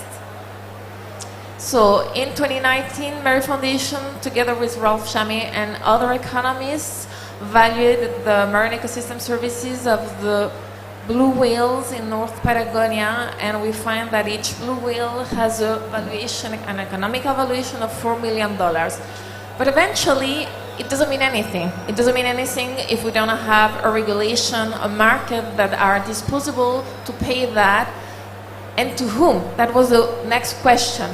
So in 2019, Mary Foundation, together with Ralph Chamy and other economists, valued the marine ecosystem services of the blue whales in North Patagonia, and we find that each blue whale has a valuation, an economical valuation of $4 million. But eventually, it doesn't mean anything. It doesn't mean anything if we don't have a regulation, a market that are disposable to pay that, and to whom? That was the next question.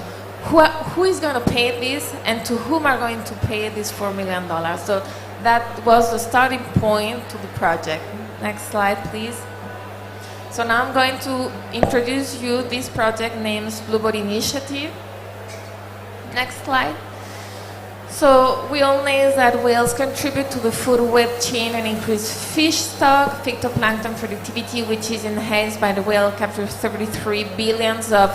Who is going to pay this, and to whom are going to pay this $4 million? So that was the starting point to the project. Next slide, please. So now I'm going to introduce you this project named Blue Boat Initiative. Next slide. So we all know that whales contribute to the food web chain and increase fish stock, phytoplankton productivity, which is enhanced by the whale captures 33 billions of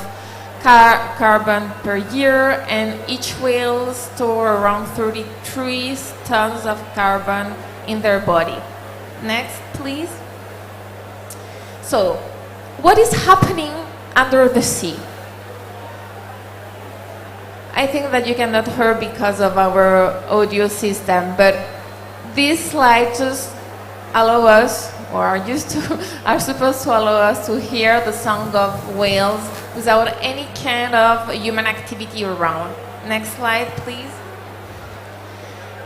carbon per year, and each whale store around 33 tons of carbon in their body. Next, please. So, what is happening under the sea? I think that you cannot hear because of our audio system, but this slide just allow us, or are supposed to allow us to hear the song of whales without any kind of human activity around. Next slide, please.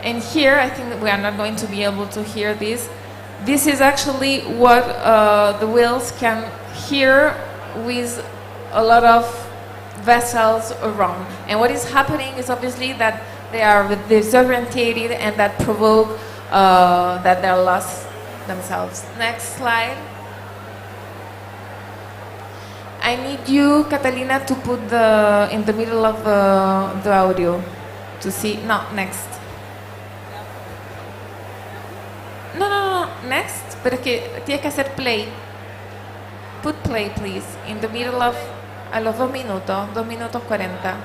And here, I think that we are not going to be able to hear this. This is actually what the whales can hear with a lot of vessels around. And what is happening is obviously that they are disorientated and that provoke that they're lost themselves. Next slide. I need you, Catalina, to put in the middle of the audio to see. No, next. No, next. Pero que tienes que hacer play. Put play, please, in the middle of, a los 2 minutos, 2 minutos 40.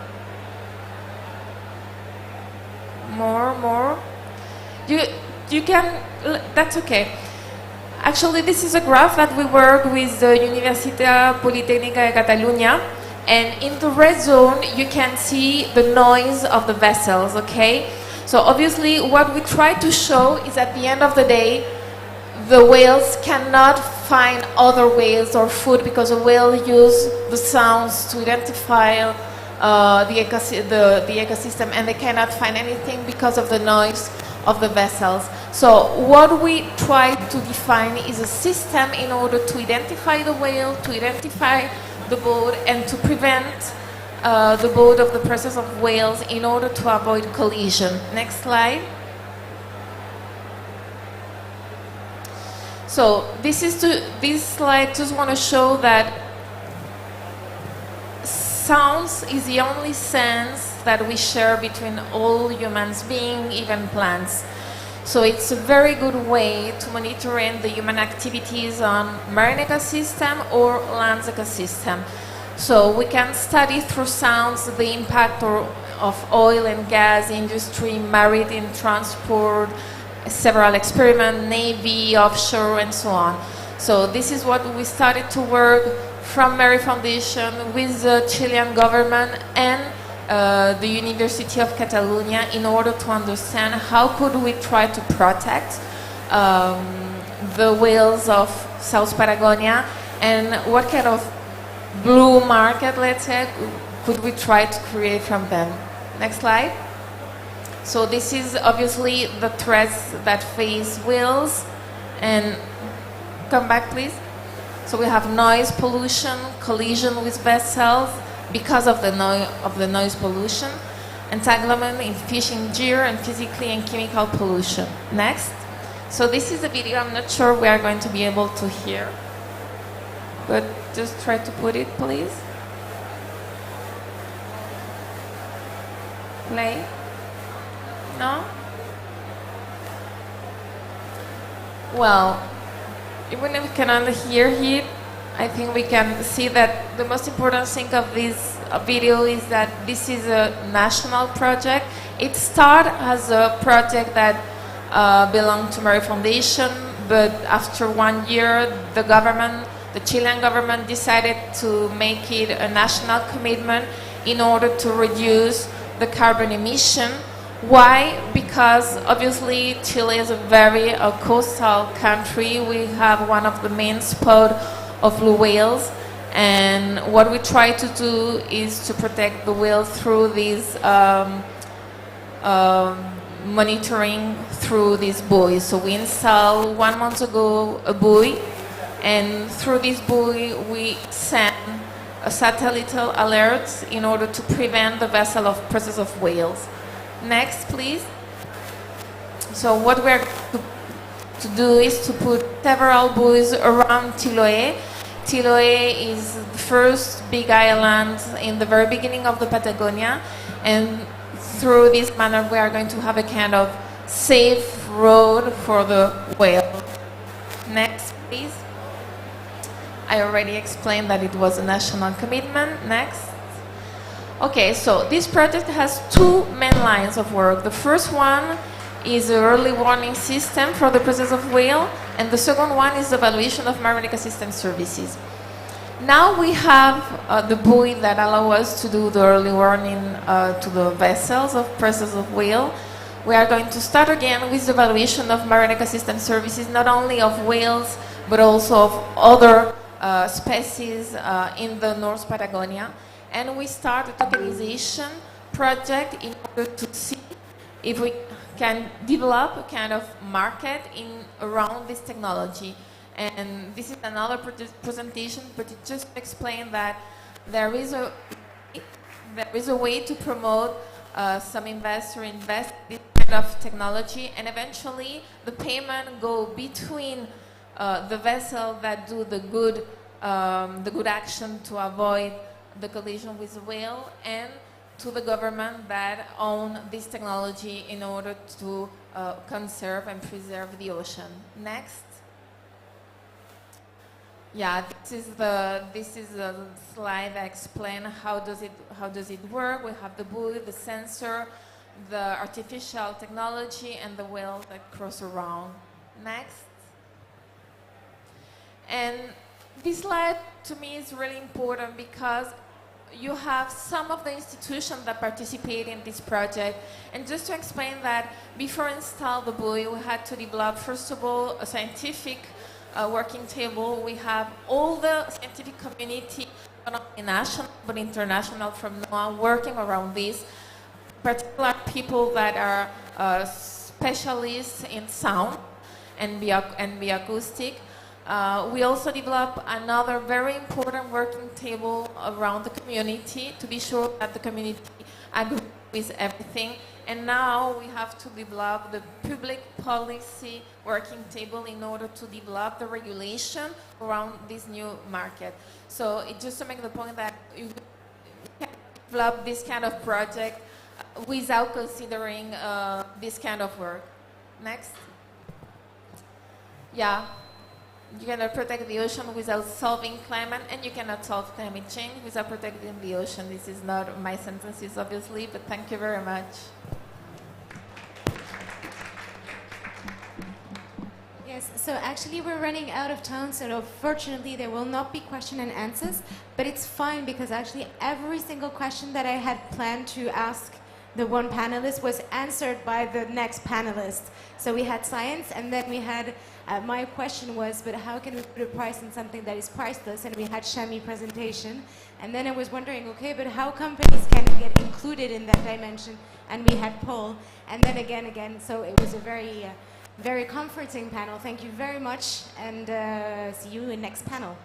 More. You can, that's okay. Actually, this is a graph that we work with the Universitat Politécnica de Catalunya, and in the red zone you can see the noise of the vessels, okay? So obviously what we try to show is at the end of the day, the whales cannot find other whales or food because a whale uses the sounds to identify the ecosystem, and they cannot find anything because of the noise of the vessels. So what we try to define is a system in order to identify the whale, to identify the boat, and to prevent the boat of the presence of whales in order to avoid collision. Next slide. So this slide just want to show that sounds is the only sense that we share between all humans beings, even plants. So it's a very good way to monitoring the human activities on marine ecosystem or land ecosystem. So we can study through sounds the impact of oil and gas industry, maritime transport, several experiments, navy, offshore, and so on. So this is what we started to work from Mary Foundation with the Chilean government and the University of Catalonia in order to understand how could we try to protect the whales of South Patagonia and what kind of blue market, let's say, could we try to create from them. Next slide. So this is obviously the threats that face whales, and come back please. So we have noise pollution, collision with vessels because of the noise pollution, entanglement in fishing gear, and physically and chemical pollution. Next. So this is a video I'm not sure we are going to be able to hear, but just try to put it please. Play. No? Well, even if we cannot hear it, I think we can see that the most important thing of this video is that this is a national project. It started as a project that belonged to Mary Foundation, but after 1 year, the Chilean government decided to make it a national commitment in order to reduce the carbon emission. Why? Because obviously Chile is a very coastal country. We have one of the main spots of blue whales, and what we try to do is to protect the whales through this monitoring through these buoys. So we installed 1 month ago a buoy, and through this buoy we send a satellite alert in order to prevent the vessel of presence of whales. Next, please. So what we're to do is to put several buoys around Chiloé. Chiloé is the first big island in the very beginning of the Patagonia, and through this manner we are going to have a kind of safe road for the whale. Next, please. I already explained that it was a national commitment. Next. Okay, so this project has 2 main lines of work. The first one is an early warning system for the presence of whale, and the second one is the evaluation of marine ecosystem services. Now we have the buoy that allow us to do the early warning to the vessels of presence of whale. We are going to start again with the evaluation of marine ecosystem services, not only of whales, but also of other species in the North Patagonia. And we start a tokenization project in order to see if we can develop a kind of market around this technology. And this is another presentation, but it just explains that there is a way to promote some investor invest in this kind of technology, and eventually the payment go between the vessel that do the good action to avoid the collision with the whale, and to the government that own this technology in order to conserve and preserve the ocean. Next. Yeah, this is a slide that explains how does it work. We have the buoy, the sensor, the artificial technology, and the whale that cross around. Next. And this slide to me is really important because you have some of the institutions that participate in this project. And just to explain that, before install the buoy, we had to develop, first of all, a scientific working table. We have all the scientific community, not only national but international from now on, working around this. Particular people that are specialists in sound and bioacoustic. We also develop another very important working table around the community to be sure that the community agrees with everything. And now we have to develop the public policy working table in order to develop the regulation around this new market. So it just to make the point that you can develop this kind of project without considering this kind of work. Next. Yeah. You cannot protect the ocean without solving climate, and you cannot solve climate change without protecting the ocean. This is not my sentences, obviously, but thank you very much. Yes, so actually we're running out of time, so unfortunately there will not be question and answers, but it's fine because actually every single question that I had planned to ask the one panelist was answered by the next panelist. So we had science, and then we had, my question was, but how can we put a price on something that is priceless? And we had Shami presentation. And then I was wondering, okay, but how companies can get included in that dimension? And we had Paul. And then again, so it was a very comforting panel. Thank you very much, and see you in next panel.